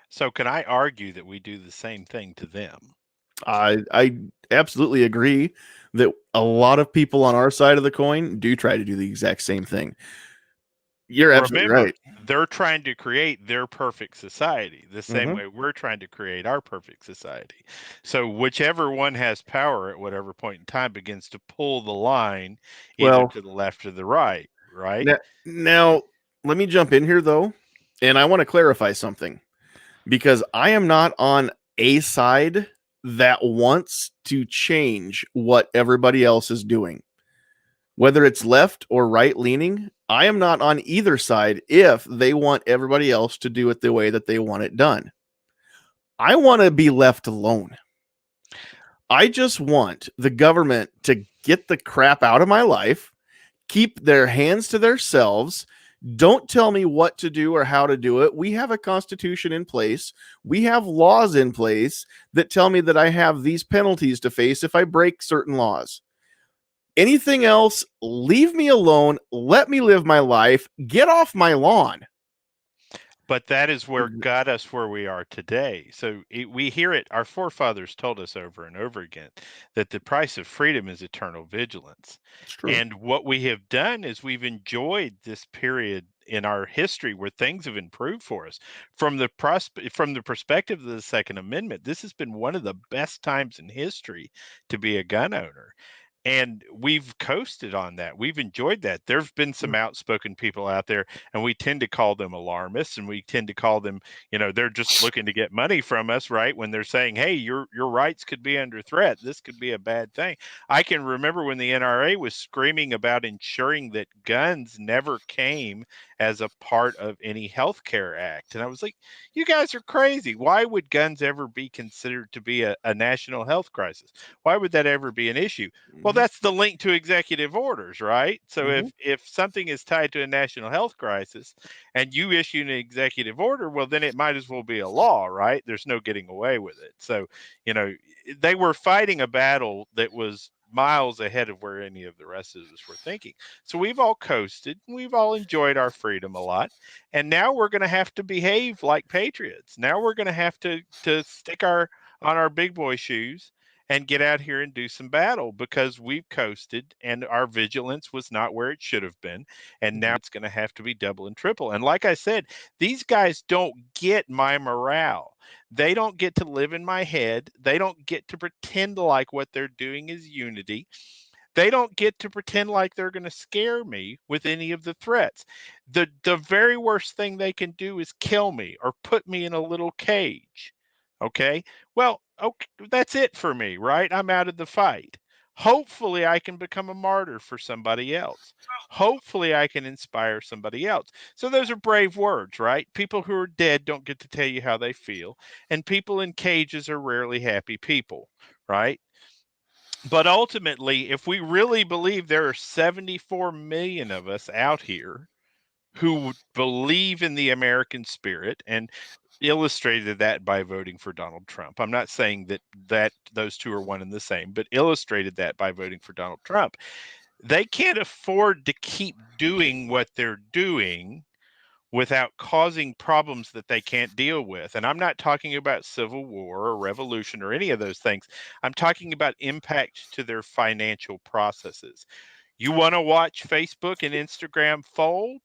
So can I argue that we do the same thing to them? I absolutely agree that a lot of people on our side of the coin do try to do the exact same thing. You're absolutely Remember, right. they're trying to create their perfect society the same Mhm. way we're trying to create our perfect society. So whichever one has power at whatever point in time begins to pull the line either Well, to the left or the right, right? now let me jump in here though, and I want to clarify something because I am not on a side that wants to change what everybody else is doing. Whether it's left or right leaning, I am not on either side if they want everybody else to do it the way that they want it done. I want to be left alone. I just want the government to get the crap out of my life, keep their hands to themselves. Don't tell me what to do or how to do it. We have a constitution in place. We have laws in place that tell me that I have these penalties to face if I break certain laws. Anything else, leave me alone. Let me live my life. Get off my lawn. But that is where got us where we are today. So we hear it. Our forefathers told us over and over again that the price of freedom is eternal vigilance. It's true. And what we have done is we've enjoyed this period in our history where things have improved for us. From the perspective of the Second Amendment, this has been one of the best times in history to be a gun owner. And we've coasted on that. We've enjoyed that. There've been some outspoken people out there, and we tend to call them alarmists, and we tend to call them, they're just looking to get money from us, right? When they're saying, "Hey, your rights could be under threat. This could be a bad thing." I can remember when the NRA was screaming about ensuring that guns never came as a part of any healthcare act, and I was like, "You guys are crazy. Why would guns ever be considered to be a national health crisis? Why would that ever be an issue?" Well, that's the link to executive orders, right? So if something is tied to a national health crisis and you issue an executive order, well, then it might as well be a law, right? There's no getting away with it. So, they were fighting a battle that was miles ahead of where any of the rest of us were thinking. So we've all coasted, we've all enjoyed our freedom a lot, and now we're going to have to behave like patriots. Now we're going to have to stick on our big boy shoes and get out here and do some battle because we've coasted and our vigilance was not where it should have been. And now it's going to have to be double and triple. And like I said, these guys don't get my morale. They don't get to live in my head. They don't get to pretend like what they're doing is unity. They don't get to pretend like they're going to scare me with any of the threats. The very worst thing they can do is kill me or put me in a little cage. Okay? Well, okay, that's it for me, right? I'm out of the fight. Hopefully I can become a martyr for somebody else. Hopefully I can inspire somebody else. So those are brave words, right? People who are dead don't get to tell you how they feel, and people in cages are rarely happy people, right? But ultimately, if we really believe there are 74 million of us out here who believe in the American spirit and illustrated that by voting for Donald Trump. I'm not saying that those two are one and the same, but illustrated that by voting for Donald Trump. They can't afford to keep doing what they're doing without causing problems that they can't deal with. And I'm not talking about civil war or revolution or any of those things. I'm talking about impact to their financial processes. You want to watch Facebook and Instagram fold?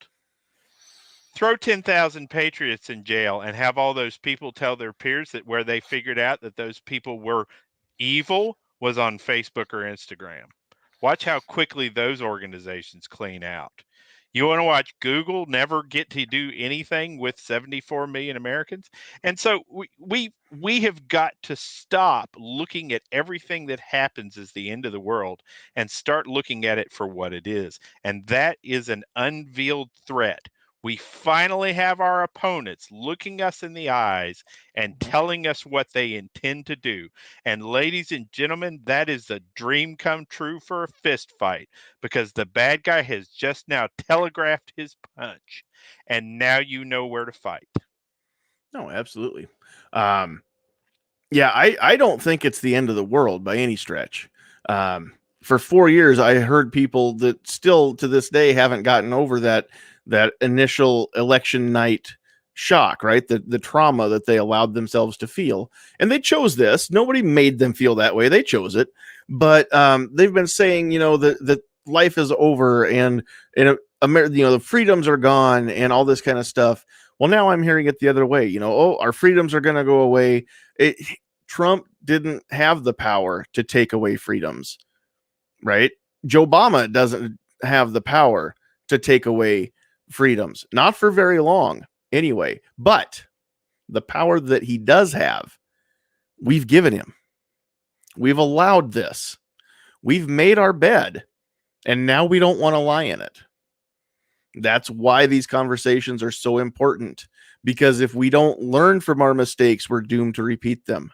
Throw 10,000 patriots in jail and have all those people tell their peers that where they figured out that those people were evil was on Facebook or Instagram. Watch how quickly those organizations clean out. You want to watch Google never get to do anything with 74 million Americans? And so we have got to stop looking at everything that happens as the end of the world and start looking at it for what it is. And that is an unveiled threat. We finally have our opponents looking us in the eyes and telling us what they intend to do. And ladies and gentlemen, that is the dream come true for a fist fight because the bad guy has just now telegraphed his punch. And now you know where to fight. No, absolutely. Yeah, I don't think it's the end of the world by any stretch. For 4 years, I heard people that still to this day haven't gotten over that initial election night shock, right? The trauma that they allowed themselves to feel. And they chose this. Nobody made them feel that way. They chose it. But they've been saying, that life is over and the freedoms are gone and all this kind of stuff. Well, now I'm hearing it the other way. Our freedoms are going to go away. Trump didn't have the power to take away freedoms, right? Joe Obama doesn't have the power to take away freedoms, not for very long anyway. But the power that he does have, we've given him. We've allowed this. We've made our bed, and now we don't want to lie in it. That's why these conversations are so important, because if we don't learn from our mistakes, we're doomed to repeat them.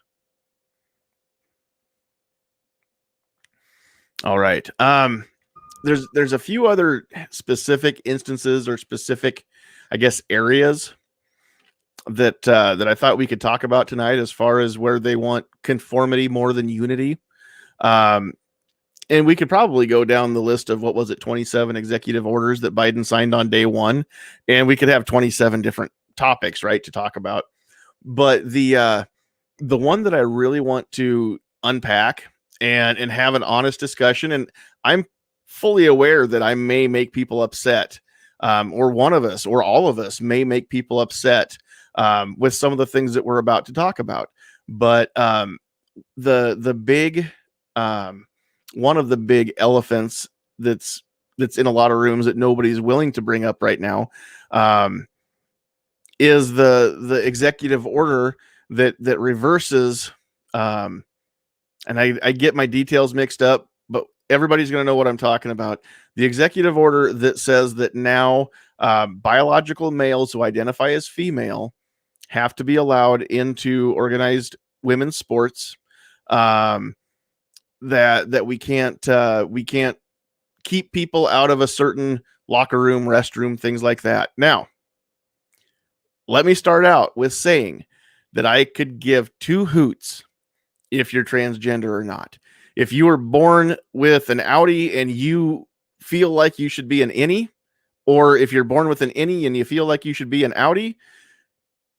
All right. There's a few other specific instances or specific, I guess, areas that I thought we could talk about tonight, as far as where they want conformity more than unity. And we could probably go down the list of, 27 executive orders that Biden signed on day one, and we could have 27 different topics, right, to talk about. But the one that I really want to unpack and have an honest discussion, and I'm fully aware that I may make people upset, or one of us or all of us may make people upset with some of the things that we're about to talk about. But the big one of the big elephants that's in a lot of rooms that nobody's willing to bring up right now is the executive order that reverses, and I get my details mixed up, but everybody's going to know what I'm talking about. The executive order that says that now biological males who identify as female have to be allowed into organized women's sports. That we can't keep people out of a certain locker room, restroom, things like that. Now, let me start out with saying that I could give two hoots if you're transgender or not. If you were born with an outie and you feel like you should be an innie, or if you're born with an innie and you feel like you should be an outie,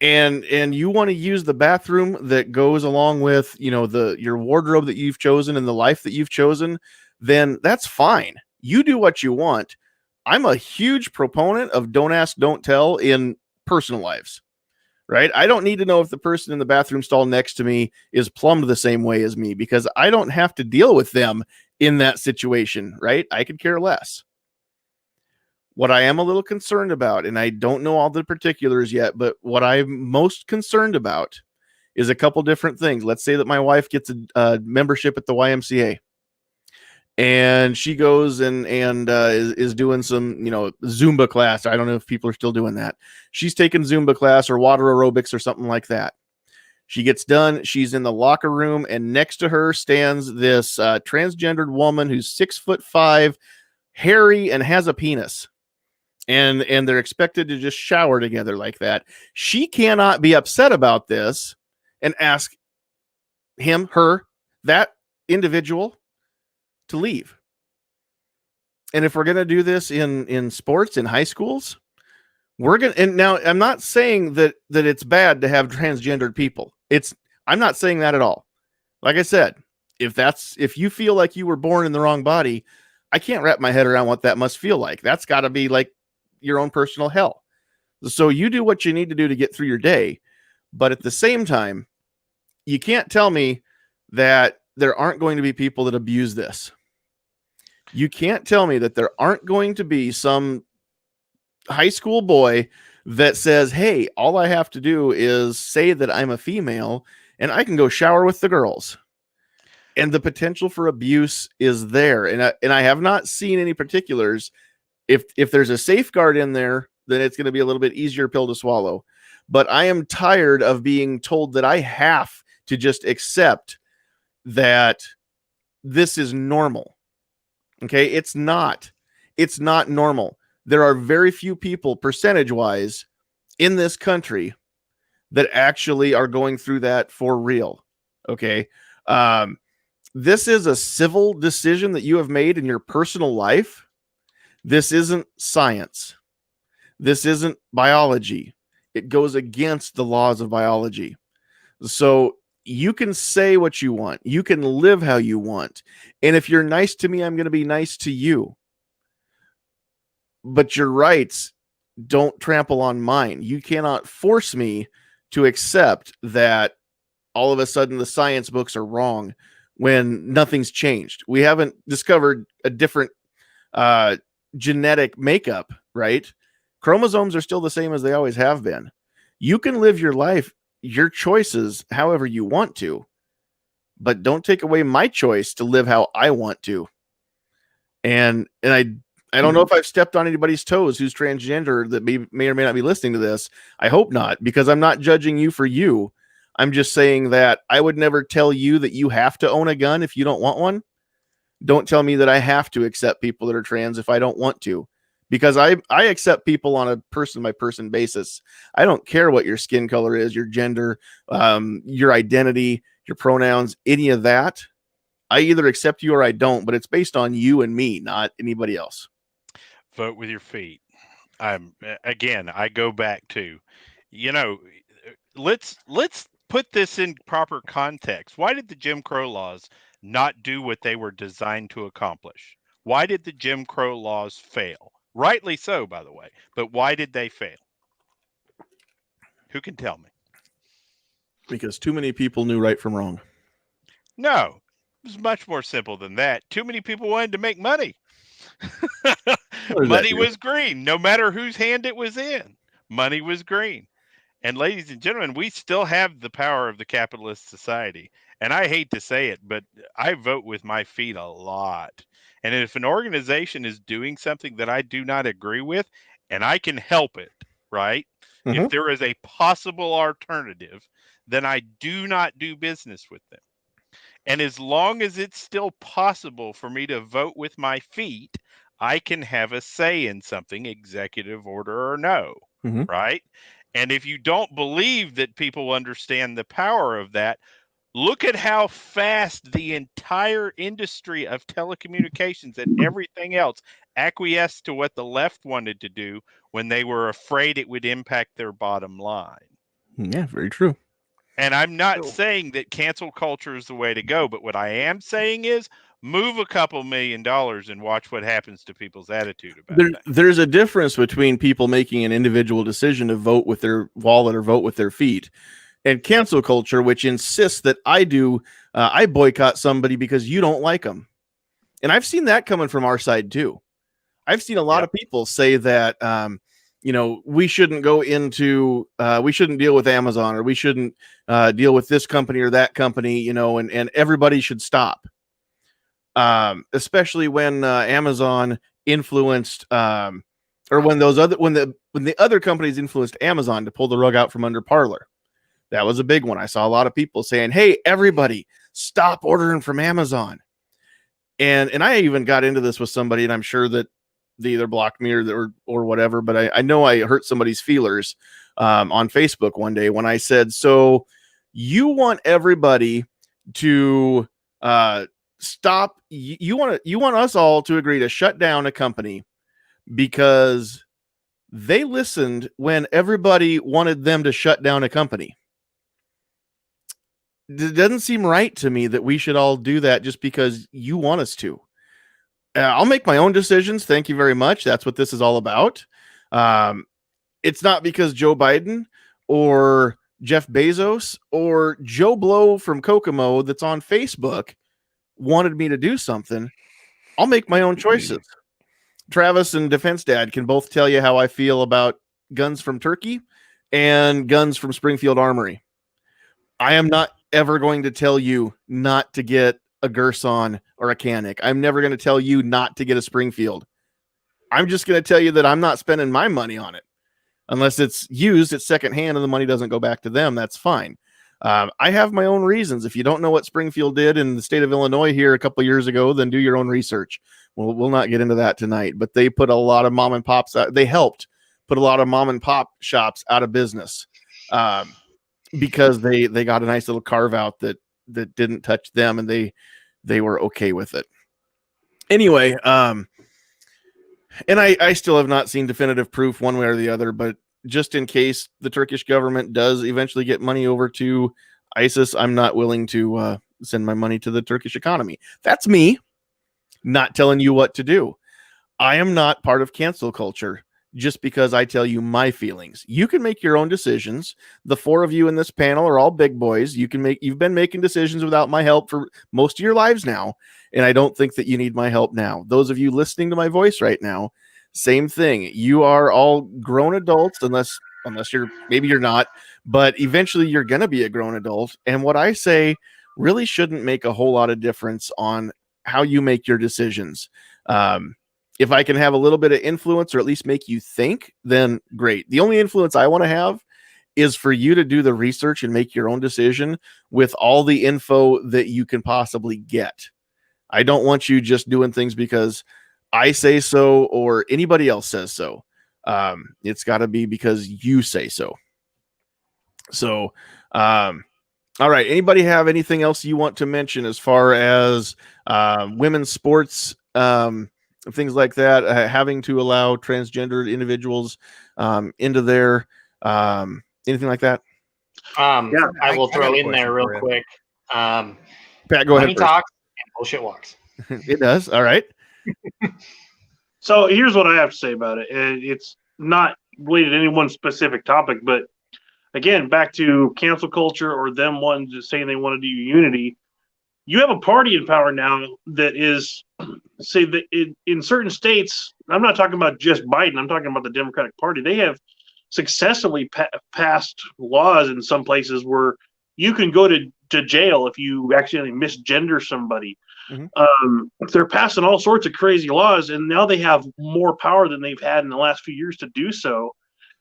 and you want to use the bathroom that goes along with, your wardrobe that you've chosen and the life that you've chosen, then that's fine. You do what you want. I'm a huge proponent of don't ask, don't tell in personal lives, right? I don't need to know if the person in the bathroom stall next to me is plumbed the same way as me, because I don't have to deal with them in that situation, right? I could care less. What I am a little concerned about, and I don't know all the particulars yet, but what I'm most concerned about is a couple different things. Let's say that my wife gets a membership at the YMCA, and she goes and is doing some, Zumba class. I don't know if people are still doing that. She's taking Zumba class or water aerobics or something like that. She gets done. She's in the locker room, and next to her stands this transgendered woman who's 6'5", hairy, and has a penis. And they're expected to just shower together like that. She cannot be upset about this and ask him, her, that individual to leave. And if we're going to do this in sports, in high schools, we're going to, and now I'm not saying that it's bad to have transgendered people. I'm not saying that at all. Like I said, if you feel like you were born in the wrong body, I can't wrap my head around what that must feel like. That's got to be like your own personal hell. So you do what you need to do to get through your day. But at the same time, you can't tell me that there aren't going to be people that abuse this. You can't tell me that there aren't going to be some high school boy that says, hey, all I have to do is say that I'm a female and I can go shower with the girls. And the potential for abuse is there. And I have not seen any particulars. If there's a safeguard in there, then it's going to be a little bit easier pill to swallow. But I am tired of being told that I have to just accept that this is normal. Okay, it's not normal. There are very few people, percentage-wise, in this country that actually are going through that for real. Okay, this is a civil decision that you have made in your personal life. This isn't science. This isn't biology. it goes against the laws of biology. So you can say what you want. You can live how you want. And if you're nice to me, I'm going to be nice to you. But your rights don't trample on mine. You cannot force me to accept that all of a sudden the science books are wrong when nothing's changed. We haven't discovered a different genetic makeup, right? Chromosomes are still the same as they always have been. You can live your life, your choices, however you want to, but don't take away my choice to live how I want to. And I don't know if I've stepped on anybody's toes who's transgender that may or may not be listening to this. I hope not, because I'm not judging you for you. I'm just saying that I would never tell you that you have to own a gun if you don't want one. Don't tell me that I have to accept people that are trans if I don't want to, because I accept people on a person by person basis. I don't care what your skin color is, your gender, your identity, your pronouns, any of that. I either accept you or I don't, but it's based on you and me, not anybody else. Vote with your feet. I go back to, let's put this in proper context. Why did the Jim Crow laws not do what they were designed to accomplish? Why did the Jim Crow laws fail? Rightly so, by the way. But why did they fail? Who can tell me? Because too many people knew right from wrong. No, it was much more simple than that. Too many people wanted to make money. Money was green, no matter whose hand it was in. Money was green. And ladies and gentlemen, we still have the power of the capitalist society. And I hate to say it, but I vote with my feet a lot. And if an organization is doing something that I do not agree with, and I can help it, right? Mhm. If there is a possible alternative, then I do not do business with them. And as long as it's still possible for me to vote with my feet, I can have a say in something, executive order or no, Mhm. right? And if you don't believe that people understand the power of that, look at how fast the entire industry of telecommunications and everything else acquiesced to what the left wanted to do when they were afraid it would impact their bottom line. Yeah, very true. And I'm not saying that cancel culture is the way to go, but what I am saying is move a couple $1 million and watch what happens to people's attitude about that. There's a difference between people making an individual decision to vote with their wallet or vote with their feet, and cancel culture, which insists that I boycott somebody because you don't like them. And I've seen that coming from our side too. I've seen a lot of people say that, we shouldn't go into, we shouldn't deal with Amazon, or we shouldn't deal with this company or that company, and everybody should stop. Especially when Amazon influenced, or when the other companies influenced Amazon to pull the rug out from under Parler. That was a big one. I saw a lot of people saying, "Hey, everybody, stop ordering from Amazon." And I even got into this with somebody, and I'm sure that they either blocked me or whatever, but I know I hurt somebody's feelers on Facebook one day when I said, "So you want everybody to stop? You want us all to agree to shut down a company because they listened when everybody wanted them to shut down a company." It doesn't seem right to me that we should all do that just because you want us to. I'll make my own decisions. Thank you very much. That's what this is all about. It's not because Joe Biden or Jeff Bezos or Joe Blow from Kokomo that's on Facebook wanted me to do something. I'll make my own choices. Travis and Defense Dad can both tell you how I feel about guns from Turkey and guns from Springfield Armory. I am not ever going to tell you not to get a Gerson or a Canik. I'm never going to tell you not to get a Springfield. I'm just going to tell you that I'm not spending my money on it. Unless it's used, it's secondhand, and the money doesn't go back to them. That's fine. I have my own reasons. If you don't know what Springfield did in the state of Illinois here a couple of years ago, then do your own research. We'll not get into that tonight, but they put a lot of mom and pops out. They helped put a lot of mom and pop shops out of business. Because they got a nice little carve out that didn't touch them, and they were okay with it. Anyway, and I still have not seen definitive proof one way or the other, but just in case the Turkish government does eventually get money over to ISIS, I'm not willing to send my money to the Turkish economy. That's me not telling you what to do. I am not part of cancel culture just because I tell you my feelings. You can make your own decisions. The four of you in this panel are all big boys. You've been making decisions without my help for most of your lives now, and I don't think that you need my help now. Those of you listening to my voice right now, same thing. You are all grown adults, unless maybe you're not, but eventually you're going to be a grown adult. And what I say really shouldn't make a whole lot of difference on how you make your decisions. If I can have a little bit of influence or at least make you think, then great. The only influence I want to have is for you to do the research and make your own decision with all the info that you can possibly get. I don't want you just doing things because I say so or anybody else says so. It's got to be because you say so. So, all right. Anybody have anything else you want to mention as far as women's sports, things like that, having to allow transgendered individuals into their anything like that? I will throw in there real quick. Pat, go money ahead. Talks and bullshit walks. It does. All right. So here's what I have to say about it. It's not related to any one specific topic, but again, back to cancel culture or them wanting to saying they want to do unity. You have a party in power now that is, say that in certain states, I'm not talking about just Biden, I'm talking about the Democratic Party. They have successfully passed laws in some places where you can go to jail if you accidentally misgender somebody. Mm-hmm. They're passing all sorts of crazy laws, and now they have more power than they've had in the last few years to do so.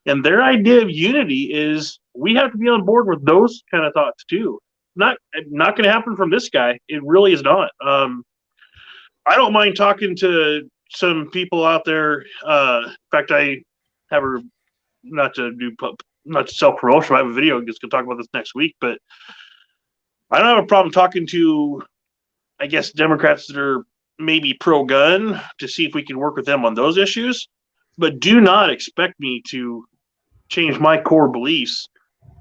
And their idea of unity is we have to be on board with those kind of thoughts too. Not going to happen from this guy. It really is not. I don't mind talking to some people out there. In fact, I have her not to self promotion. I have a video. I'm just going to talk about this next week. But I don't have a problem talking to, I guess, Democrats that are maybe pro gun to see if we can work with them on those issues. But do not expect me to change my core beliefs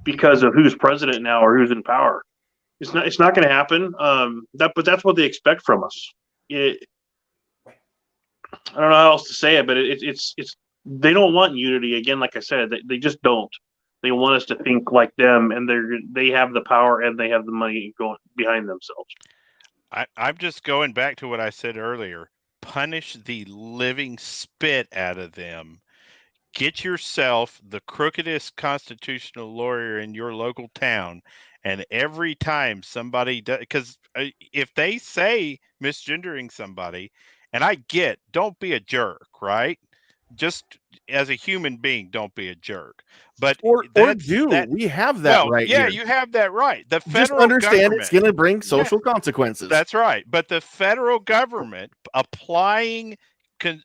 because of who's president now or who's in power. It's not going to happen. But that's what they expect from us. I don't know how else to say it, but it's they don't want unity. Again, like I said, they just don't. They want us to think like them, and they have the power and they have the money going behind themselves. I'm just going back to what I said earlier. Punish the living spit out of them. Get yourself the crookedest constitutional lawyer in your local town, and every time somebody does, because if they say misgendering somebody, and I get, don't be a jerk, right? Just as a human being, don't be a jerk. But we have that right. Yeah, here. You have that right. The federal just understand government, it's going to bring social consequences. That's right. But the federal government applying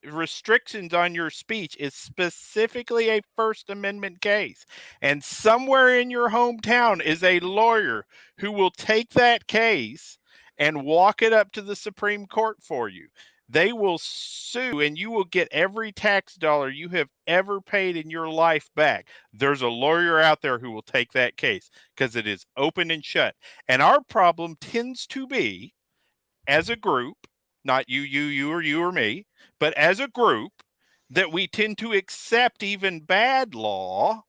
restrictions on your speech is specifically a First Amendment case. And somewhere in your hometown is a lawyer who will take that case and walk it up to the Supreme Court for you. They will sue, and you will get every tax dollar you have ever paid in your life back. There's a lawyer out there who will take that case because it is open and shut. And our problem tends to be, as a group, not you or me, but as a group, that we tend to accept even bad law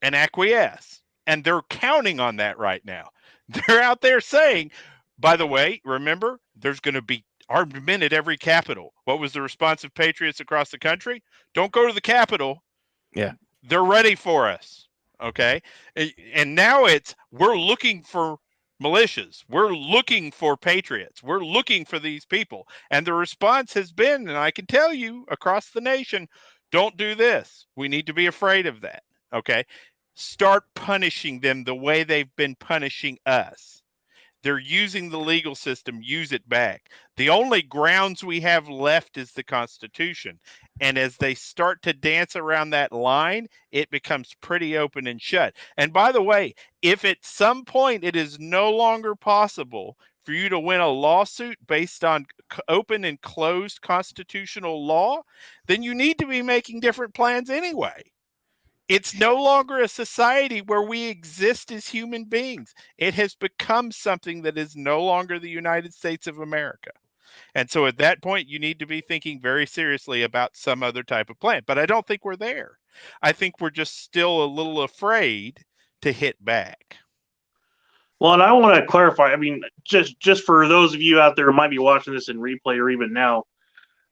and acquiesce. And they're counting on that right now. They're out there saying, by the way, remember, there's going to be armed men at every Capitol. What was the response of patriots across the country? Don't go to the Capitol. Yeah. They're ready for us. Okay. And now we're looking for militias. We're looking for patriots. We're looking for these people. And the response has been, and I can tell you across the nation, don't do this. We need to be afraid of that. Okay. Start punishing them the way they've been punishing us. They're using the legal system. Use it back. The only grounds we have left is the Constitution. And as they start to dance around that line, it becomes pretty open and shut. And by the way, if at some point it is no longer possible for you to win a lawsuit based on open and closed constitutional law, then you need to be making different plans anyway. It's no longer a society where we exist as human beings. It has become something that is no longer the United States of America. And so at that point, you need to be thinking very seriously about some other type of plan. But I don't think we're there. I think we're just still a little afraid to hit back. Well, and I want to clarify. I mean, just for those of you out there who might be watching this in replay or even now,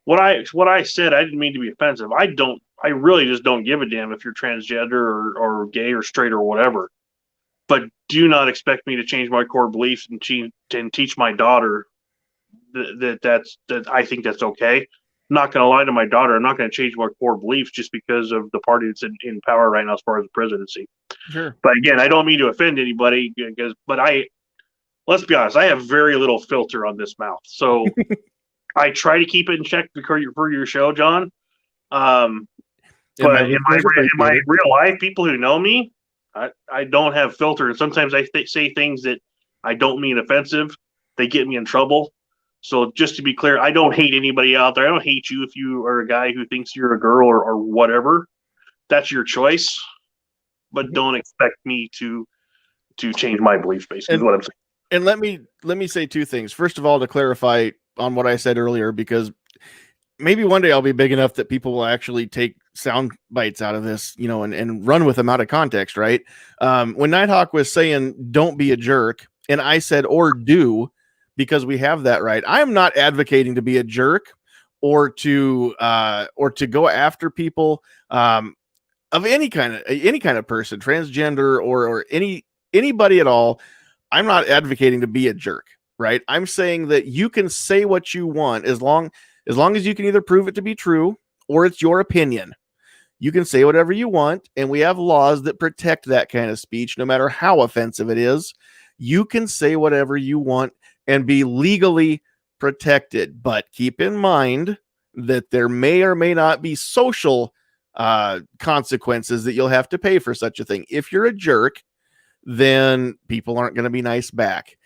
what I said, I didn't mean to be offensive. I really just don't give a damn if you're transgender or gay or straight or whatever. But do not expect me to change my core beliefs and teach my daughter that I think that's okay. I'm not going to lie to my daughter. I'm not going to change my core beliefs just because of the party that's in power right now as far as the presidency. Sure. But again, I don't mean to offend anybody, let's be honest, I have very little filter on this mouth. So I try to keep it in check for your show, John. But in my real life, people who know me, I don't have filter. And sometimes I say things that I don't mean offensive. They get me in trouble. So just to be clear, I don't hate anybody out there. I don't hate you if you are a guy who thinks you're a girl or whatever. That's your choice. But don't expect me to change my beliefs, basically, is what I'm saying. And let me say two things. First of all, to clarify on what I said earlier, because maybe one day I'll be big enough that people will actually take sound bites out of this, and run with them out of context, right? When Nighthawk was saying, don't be a jerk, and I said, or do, because we have that right. I'm not advocating to be a jerk or to go after people of any kind of person, transgender or anybody at all. I'm not advocating to be a jerk, right? I'm saying that you can say what you want as long as you can either prove it to be true or it's your opinion. You can say whatever you want, and we have laws that protect that kind of speech, no matter how offensive it is. You can say whatever you want and be legally protected, but keep in mind that there may or may not be social consequences that you'll have to pay for such a thing. If you're a jerk, then people aren't going to be nice back.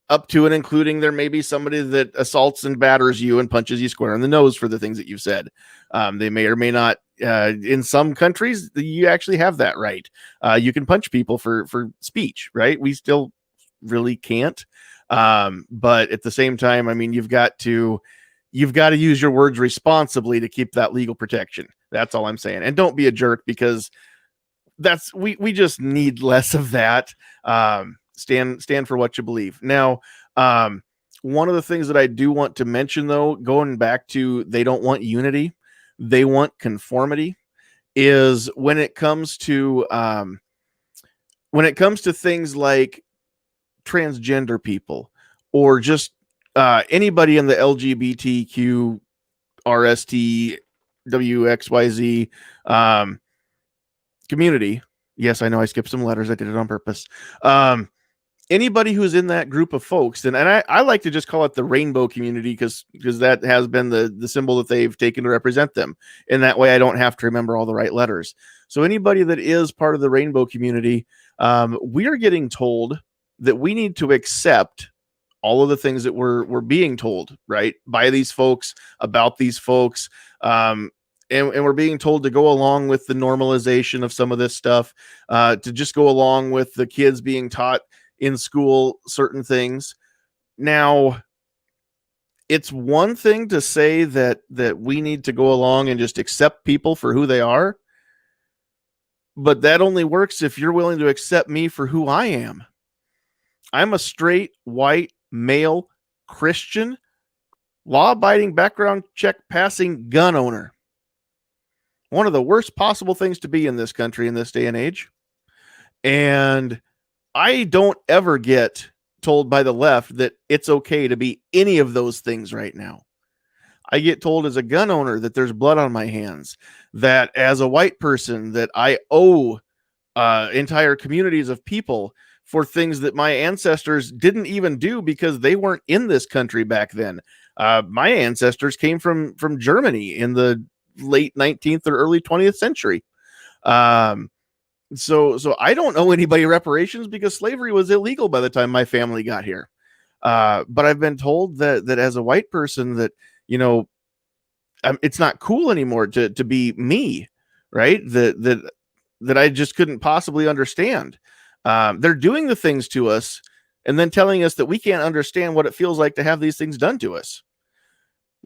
Up to and including there may be somebody that assaults and batters you and punches you square in the nose for the things that you've said. They may or may not. In some countries, you actually have that right. You can punch people for speech, right? We still really can't. But at the same time, I mean, you've got to use your words responsibly to keep that legal protection. That's all I'm saying. And don't be a jerk, because we just need less of that. Stand for what you believe. Now, one of the things that I do want to mention, though, going back to they don't want unity, they want conformity, is when it comes to things like transgender people or just anybody in the LGBTQ RST WXYZ community. Yes, I know I skipped some letters. I did it on purpose. Anybody who's in that group of folks, and I like to just call it the rainbow community because that has been the symbol that they've taken to represent them. And that way I don't have to remember all the right letters. So anybody that is part of the rainbow community, we are getting told that we need to accept all of the things that we're being told, right, by these folks, about these folks. And we're being told to go along with the normalization of some of this stuff, to just go along with the kids being taught in school certain things. Now, it's one thing to say that we need to go along and just accept people for who they are, but that only works if you're willing to accept me for who I am. I'm a straight, white, male, Christian, law-abiding, background check passing gun owner. One of the worst possible things to be in this country in this day and age. And I don't ever get told by the left that it's okay to be any of those things right now. I get told as a gun owner that there's blood on my hands, that as a white person that I owe entire communities of people for things that my ancestors didn't even do because they weren't in this country back then. My ancestors came from Germany in the late 19th or early 20th century. So I don't owe anybody reparations because slavery was illegal by the time my family got here. But I've been told that as a white person that, it's not cool anymore to be me, right? That that I just couldn't possibly understand. They're doing the things to us and then telling us that we can't understand what it feels like to have these things done to us.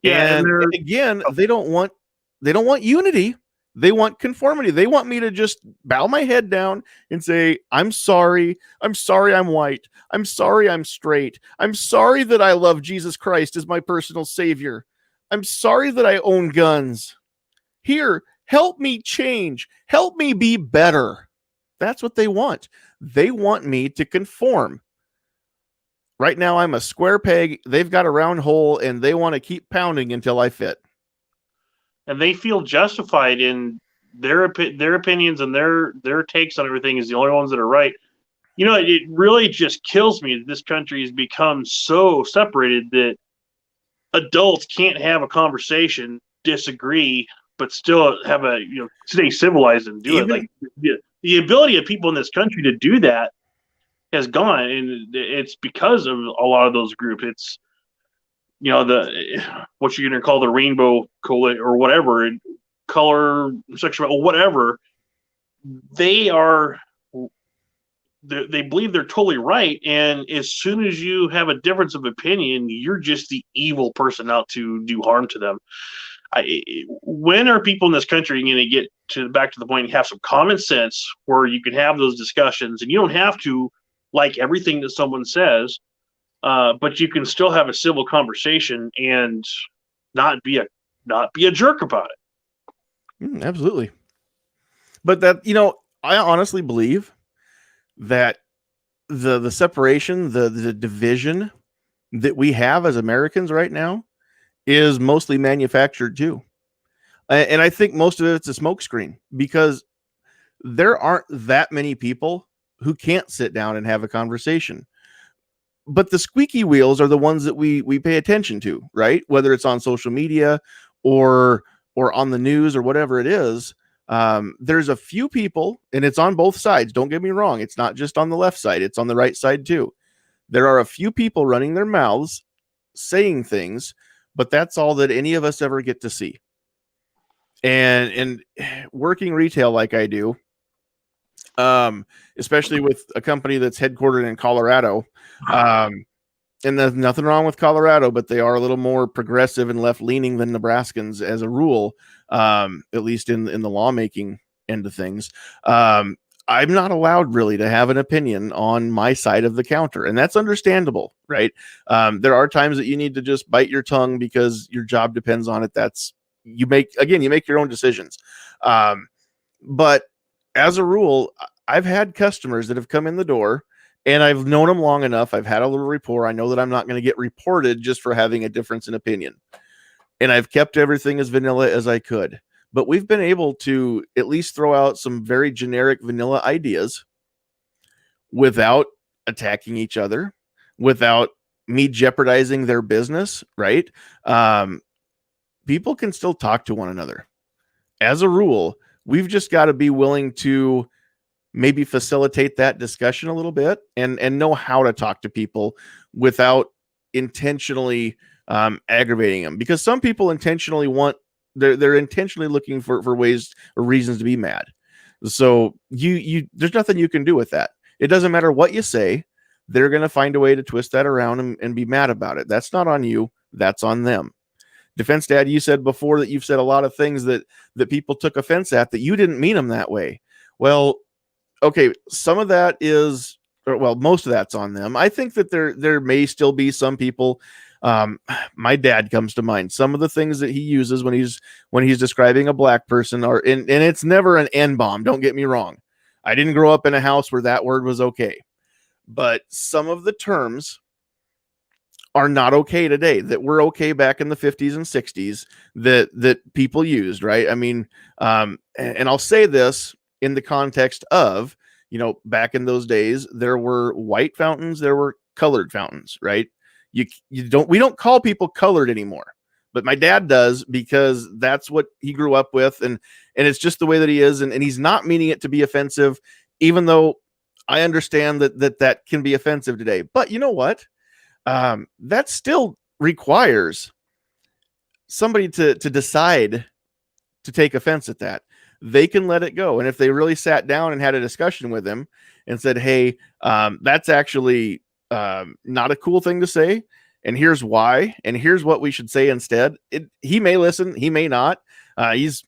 Yeah, And and again, they don't want unity. They want conformity. They want me to just bow my head down and say, I'm sorry. I'm sorry I'm white. I'm sorry I'm straight. I'm sorry that I love Jesus Christ as my personal savior. I'm sorry that I own guns. Here, help me change. Help me be better. That's what they want. They want me to conform. Right now, I'm a square peg. They've got a round hole, and they want to keep pounding until I fit. and they feel justified in their opinions and their takes on everything is the only ones that are right. You know, it really just kills me that this country has become so separated that adults can't have a conversation, disagree, but still have a, you know, stay civilized and do it. Like the ability of people in this country to do that has gone, and it's because of a lot of those groups. It's, you know, the what you're going to call the rainbow or whatever, color, sexual, whatever. They believe they're totally right, and as soon as you have a difference of opinion, you're just the evil person out to do harm to them. When are people in this country going to get back to the point and have some common sense where you can have those discussions and you don't have to like everything that someone says, but you can still have a civil conversation and not be a jerk about it. Absolutely. But that, you know, I honestly believe that the separation, the division that we have as Americans right now is mostly manufactured too. And I think most of it's a smokescreen, because there aren't that many people who can't sit down and have a conversation. But the squeaky wheels are the ones that we pay attention to, right? Whether it's on social media or on the news or whatever it is. There's a few people, and it's on both sides. Don't get me wrong. It's not just on the left side. It's on the right side too. There are a few people running their mouths saying things, but that's all that any of us ever get to see. And working retail like I do, especially with a company that's headquartered in Colorado, and there's nothing wrong with Colorado, but they are a little more progressive and left leaning than Nebraskans as a rule, at least in the lawmaking end of things. I'm not allowed really to have an opinion on my side of the counter, and that's understandable, right? There are times that you need to just bite your tongue because your job depends on it. You make your own decisions. But as a rule, I've had customers that have come in the door and I've known them long enough. I've had a little rapport. I know that I'm not going to get reported just for having a difference in opinion. And I've kept everything as vanilla as I could. But we've been able to at least throw out some very generic vanilla ideas without attacking each other, without me jeopardizing their business, right? People can still talk to one another. As a rule, we've just got to be willing to maybe facilitate that discussion a little bit and know how to talk to people without intentionally aggravating them, because some people intentionally they're intentionally looking for ways or reasons to be mad. So there's nothing you can do with that. It doesn't matter what you say. They're going to find a way to twist that around and be mad about it. That's not on you. That's on them. Defense Dad, you said before that you've said a lot of things that people took offense at, that you didn't mean them that way. Well, okay, some of that is, most of that's on them. I think that there may still be some people. My dad comes to mind. Some of the things that he uses when he's describing a black person and it's never an N-bomb. Don't get me wrong. I didn't grow up in a house where that word was okay, but some of the terms are not okay today that were okay back in the 50s and 60s that people used, right? I mean, and I'll say this in the context of, back in those days, there were white fountains, there were colored fountains, right? We don't call people colored anymore, but my dad does, because that's what he grew up with. And it's just the way that he is. And he's not meaning it to be offensive, even though I understand that can be offensive today. But you know what? That still requires somebody to decide to take offense at that. they can let it go. And if they really sat down and had a discussion with him and said, hey, that's actually not a cool thing to say, and here's why, and here's what we should say instead, he may listen, he may not. He's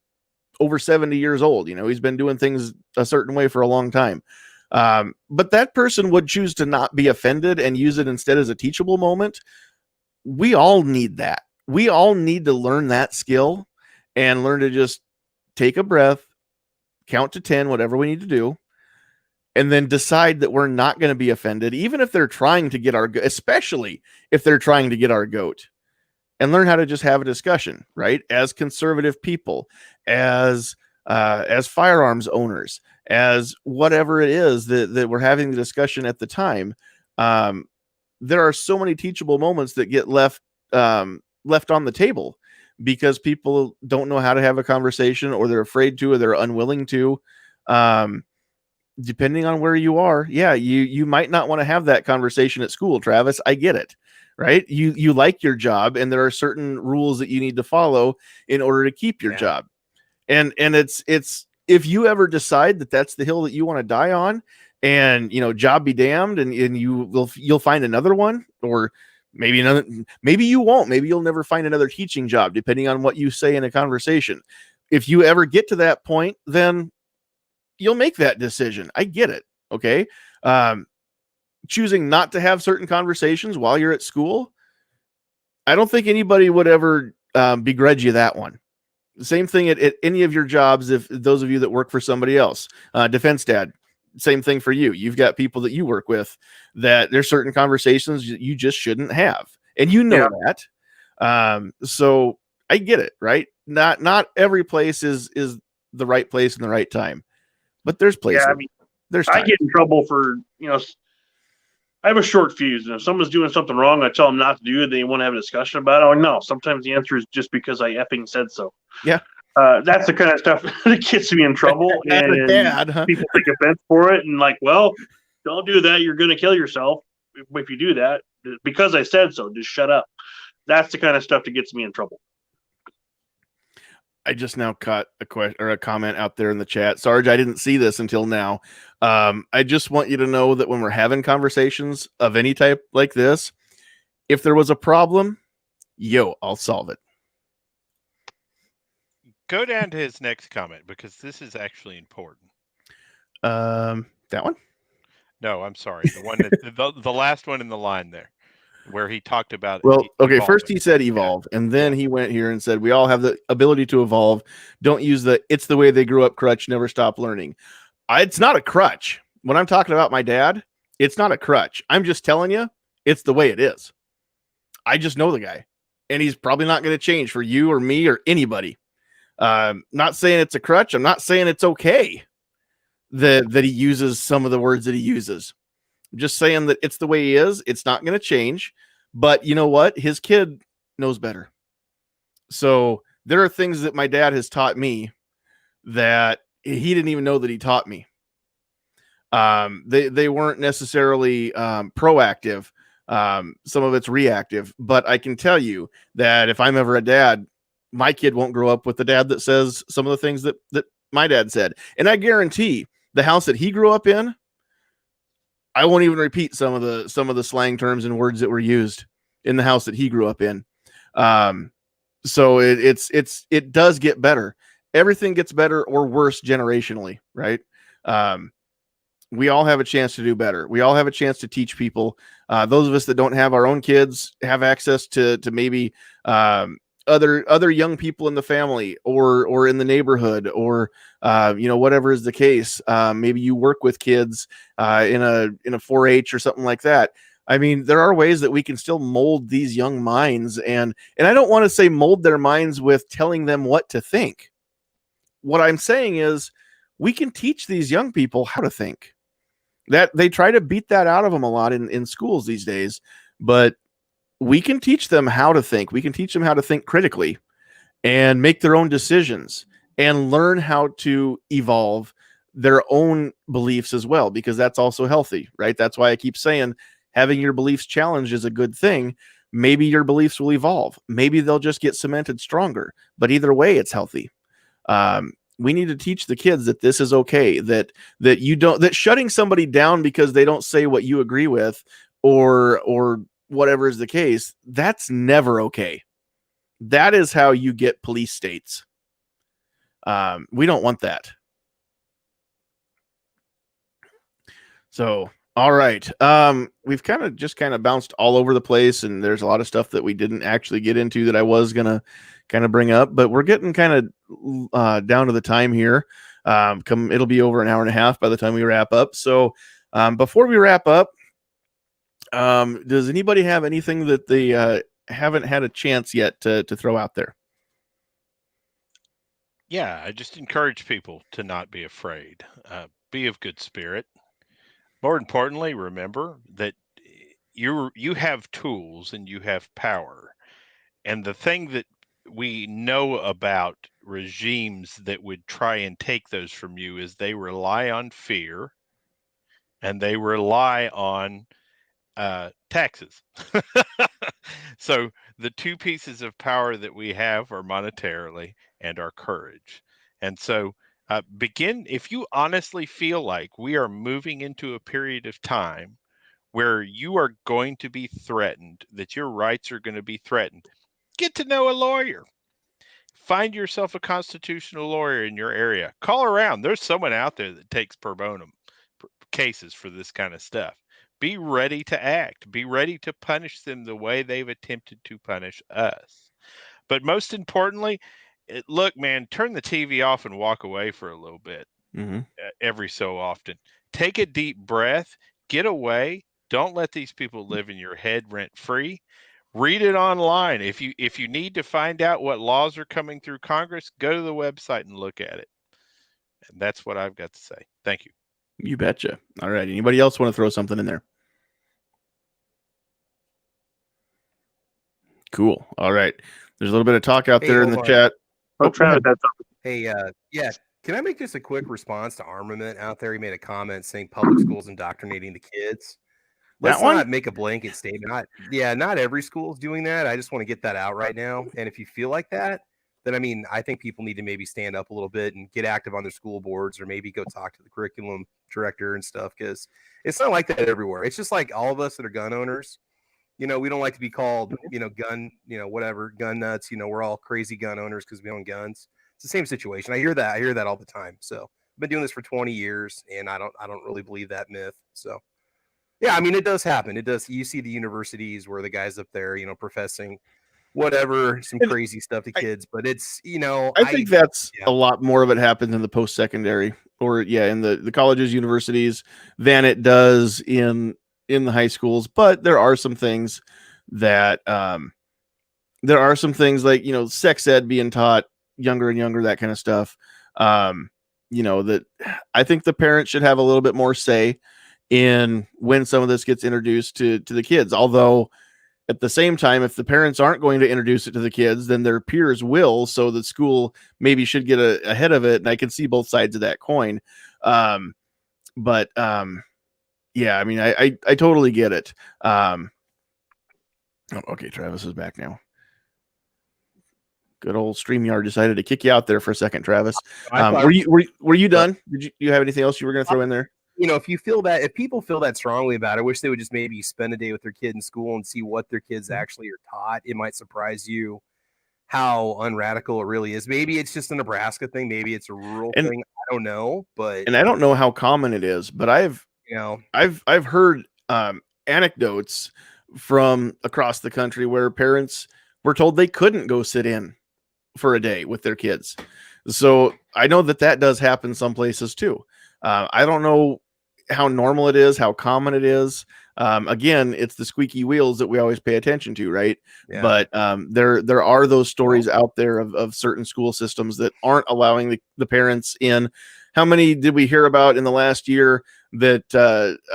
over 70 years old. He's been doing things a certain way for a long time. But that person would choose to not be offended and use it instead as a teachable moment. We all need that. We all need to learn that skill and learn to just take a breath, count to 10, whatever we need to do, and then decide that we're not going to be offended, even if they're trying to get our, especially if they're trying to get our goat, and learn how to just have a discussion, right? As conservative people, as firearms owners, as whatever it is that we're having the discussion at the time. There are so many teachable moments that get left on the table because people don't know how to have a conversation, or they're afraid to, or they're unwilling to. Depending on where you are, you might not want to have that conversation at school, Travis. I get it, right? You like your job, and there are certain rules that you need to follow in order to keep your job. And it's if you ever decide that that's the hill that you want to die on, and job be damned, and you'll find another one, or maybe you won't. Maybe you'll never find another teaching job, depending on what you say in a conversation. If you ever get to that point, then you'll make that decision. I get it. Okay. Choosing not to have certain conversations while you're at school, I don't think anybody would ever begrudge you that one. The same thing at any of your jobs. If those of you that work for somebody else, defense dad, same thing for you. You've got people that you work with that there's certain conversations you just shouldn't have. And that. So I get it, right? Not every place is the right place in the right time, but there's places. I get in trouble for, I have a short fuse, and if someone's doing something wrong, I tell them not to do it. They want to have a discussion about it. Oh, no, sometimes the answer is just because I effing said so. Yeah. That's the kind of stuff that gets me in trouble. And people take offense for it. And well, don't do that. You're going to kill yourself if you do that. Because I said so, just shut up. That's the kind of stuff that gets me in trouble. I just now caught a question or a comment out there in the chat. Sarge, I didn't see this until now. I just want you to know that when we're having conversations of any type like this, if there was a problem, I'll solve it. Go down to his next comment, because this is actually important. That one? No, I'm sorry. The one that, the last one in the line there, where he talked about. Well, okay. First he said evolve, and then he went here and said we all have the ability to evolve. Don't use it's the way they grew up crutch. Never stop learning. It's not a crutch. When I'm talking about my dad, it's not a crutch. I'm just telling you, it's the way it is. I just know the guy, and he's probably not going to change for you or me or anybody. Not saying it's a crutch. I'm not saying it's okay that he uses some of the words that he uses. I'm just saying that it's the way he is. It's not going to change. But you know what? His kid knows better. So there are things that my dad has taught me that he didn't even know that he taught me. They weren't necessarily proactive. Some of it's reactive. But I can tell you that if I'm ever a dad, my kid won't grow up with the dad that says some of the things that my dad said. And I guarantee the house that he grew up in, I won't even repeat some of the slang terms and words that were used in the house that he grew up in. So it does get better. Everything gets better or worse generationally, right? We all have a chance to do better. We all have a chance to teach people. Those of us that don't have our own kids have access to maybe other young people in the family or in the neighborhood, or whatever is the case. Maybe you work with kids in a 4-H or something like that. I mean, there are ways that we can still mold these young minds, and I don't want to say mold their minds with telling them what to think. What I'm saying is we can teach these young people how to think. That they try to beat that out of them a lot in schools these days, but we can teach them how to think. We can teach them how to think critically and make their own decisions and learn how to evolve their own beliefs as well, because that's also healthy, right? That's why I keep saying having your beliefs challenged is a good thing. Maybe your beliefs will evolve. Maybe they'll just get cemented stronger, but either way, it's healthy. we need to teach the kids that this is okay, that shutting somebody down because they don't say what you agree with, or whatever is the case, that's never okay. That is how you get police states. We don't want that. So, all right. We've kind of bounced all over the place, and there's a lot of stuff that we didn't actually get into that I was gonna kind of bring up, but we're getting kind of down to the time here. It'll be over an hour and a half by the time we wrap up. So, before we wrap up, does anybody have anything that they haven't had a chance yet to throw out there? Yeah, I just encourage people to not be afraid. Be of good spirit. More importantly, remember that you have tools and you have power. And the thing that we know about regimes that would try and take those from you is they rely on fear and they rely on taxes. So the two pieces of power that we have are monetarily and our courage. And so if you honestly feel like we are moving into a period of time where you are going to be threatened, that your rights are going to be threatened, get to know a lawyer. Find yourself a constitutional lawyer in your area. Call around. There's someone out there that takes pro bono cases for this kind of stuff. Be ready to act. Be ready to punish them the way they've attempted to punish us. But most importantly, look, man, turn the TV off and walk away for a little bit. Every so often. Take a deep breath. Get away. Don't let these people live in your head rent free. Read it online. If you need to find out what laws are coming through Congress, go to the website and look at it. And that's what I've got to say. Thank you. You betcha. All right. Anybody else want to throw something in there? Cool. All right. There's a little bit of talk out there in the chat. Oh, Travis, that's Hey, yeah. Can I make just a quick response to Armament out there? He made a comment saying public schools indoctrinating the kids. Let's not make a blanket statement. Not every school is doing that. I just want to get that out right now. And if you feel like that, then I think people need to maybe stand up a little bit and get active on their school boards, or maybe go talk to the curriculum director and stuff, because it's not like that everywhere. It's just like all of us that are gun owners. We don't like to be called, gun, gun nuts. We're all crazy gun owners because we own guns. It's the same situation. I hear that all the time. So I've been doing this for 20 years, and I don't really believe that myth. So yeah, it does happen. It does. You see the universities where the guys up there, professing whatever, some crazy stuff to kids, but it's, I think that's a lot more of it happens in the post-secondary, or in the colleges, universities, than it does in the high schools. But there are some things that like, sex ed being taught younger and younger, that kind of stuff. That I think the parents should have a little bit more say in when some of this gets introduced to the kids. Although at the same time, if the parents aren't going to introduce it to the kids, then their peers will. So the school maybe should get ahead of it. And I can see both sides of that coin. I totally get it. Okay, Travis is back now. Good old StreamYard decided to kick you out there for a second, Travis. Were you done? Did you have anything else you were going to throw in there? If people feel that strongly about it, I wish they would just maybe spend a day with their kid in school and see what their kids actually are taught. It might surprise you how unradical it really is. Maybe it's just a Nebraska thing. Maybe it's a rural thing. I don't know, and I don't know how common it is, but I've heard anecdotes from across the country where parents were told they couldn't go sit in for a day with their kids. So I know that does happen some places too. I don't know how normal it is, how common it is. Again, it's the squeaky wheels that we always pay attention to, right? Yeah. But there are those stories out there of certain school systems that aren't allowing the parents in. How many did we hear about in the last year that,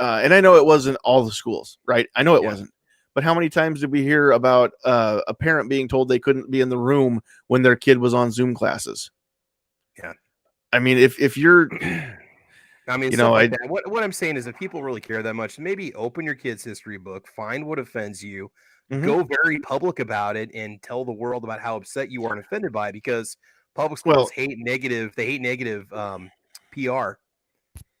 and I know it wasn't all the schools, right? I know it wasn't. But how many times did we hear about a parent being told they couldn't be in the room when their kid was on Zoom classes? Yeah. If you're... what I'm saying is, if people really care that much, maybe open your kid's history book, find what offends you, go very public about it, and tell the world about how upset you are and offended by it, because Public schools Well- hate negative. They hate negative PR.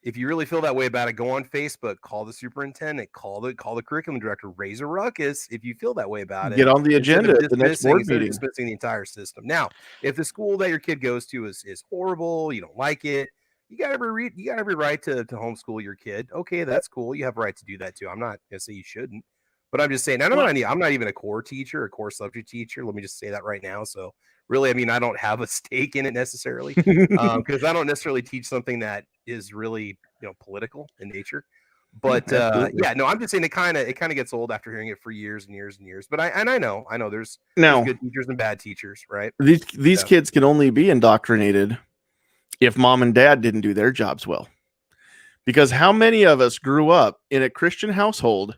If you really feel that way about it, go on Facebook, call the superintendent, call the curriculum director, raise a ruckus. If you feel that way about it, Get on the agenda at the next board instead of meeting. dismissing the entire system. Now, if the school that your kid goes to is horrible, you don't like it, you got every right to homeschool your kid. Okay, that's cool. You have a right to do that too. I'm not gonna say you shouldn't, but I'm just saying. I'm not even a core teacher, a core subject teacher. Let me just say that right now. So really, I mean, I don't have a stake in it necessarily because I don't necessarily teach something that is really political in nature. But yeah, no, I'm just saying it kind of gets old after hearing it for years and years and years. But I know there's good teachers and bad teachers, right? These kids can only be indoctrinated if mom and dad didn't do their jobs well. Because how many of us grew up in a Christian household,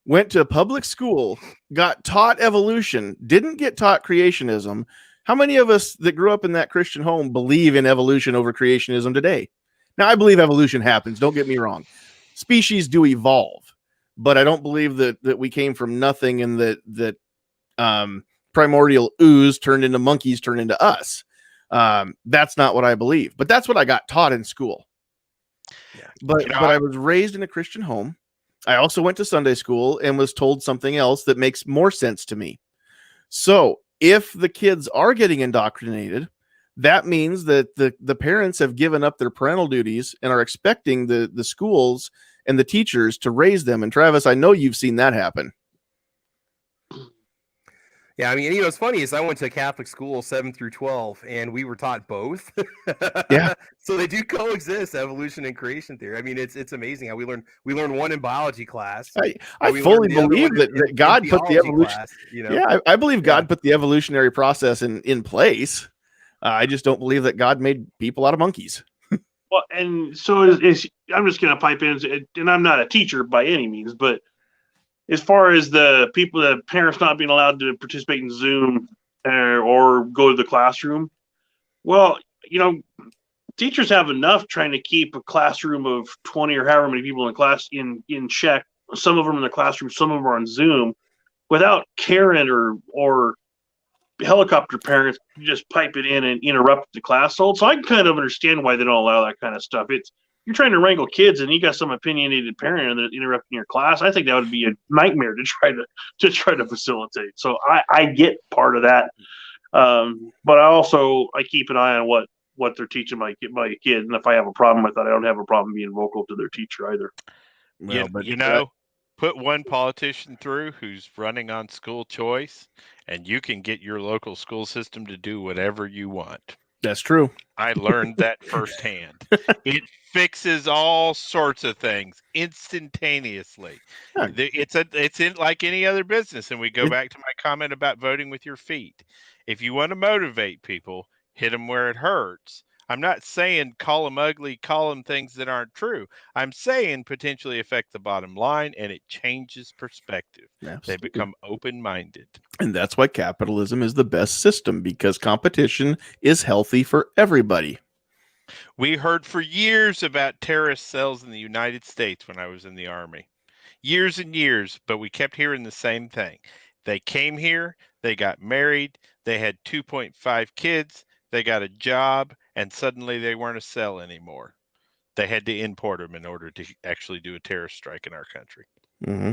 went to public school, got taught evolution, didn't get taught creationism? How many of us that grew up in that Christian home believe in evolution over creationism today? Now, I believe evolution happens. Don't get me wrong. Species do evolve, but I don't believe that we came from nothing and that primordial ooze turned into monkeys, turned into us. That's not what I believe, but that's what I got taught in school. Yeah. But I was raised in a Christian home. I also went to Sunday school and was told something else that makes more sense to me. So if the kids are getting indoctrinated, that means that the parents have given up their parental duties and are expecting the schools and the teachers to raise them. And Travis, I know you've seen that happen. Yeah, I mean, what's funny is I went to a Catholic school 7 through 12, and we were taught both. Yeah. So they do coexist, evolution and creation theory. I mean, it's amazing how we learn one in biology class. I fully believe that God put the evolution. Class, Yeah, I believe God put the evolutionary process in place. I just don't believe that God made people out of monkeys. Well, and so is I'm just going to pipe in, and I'm not a teacher by any means, but as far as the parents not being allowed to participate in Zoom or go to the classroom, well, teachers have enough trying to keep a classroom of 20 or however many people in class in check. Some of them in the classroom, some of them are on Zoom, without Karen or helicopter parents just pipe it in and interrupt the class. So I can kind of understand why they don't allow that kind of stuff. You're trying to wrangle kids and you got some opinionated parent that interrupting your class. I think that would be a nightmare to try to facilitate. So I get part of that. But I keep an eye on what they're teaching my kid. And if I have a problem with that, I don't have a problem being vocal to their teacher either. Well, put one politician through who's running on school choice, and you can get your local school system to do whatever you want. That's true. I learned that firsthand. It fixes all sorts of things instantaneously. Yeah. It's in like any other business, and we go back to my comment about voting with your feet. If you want to motivate people, hit them where it hurts. I'm not saying call them ugly, call them things that aren't true. I'm saying potentially affect the bottom line, and it changes perspective. Absolutely. They become open-minded. And that's why capitalism is the best system, because competition is healthy for everybody. We heard for years about terrorist cells in the United States when I was in the Army. Years and years, but we kept hearing the same thing. They came here, they got married, they had 2.5 kids, they got a job, and suddenly they weren't a cell anymore. They had to import them in order to actually do a terrorist strike in our country. Mm-hmm.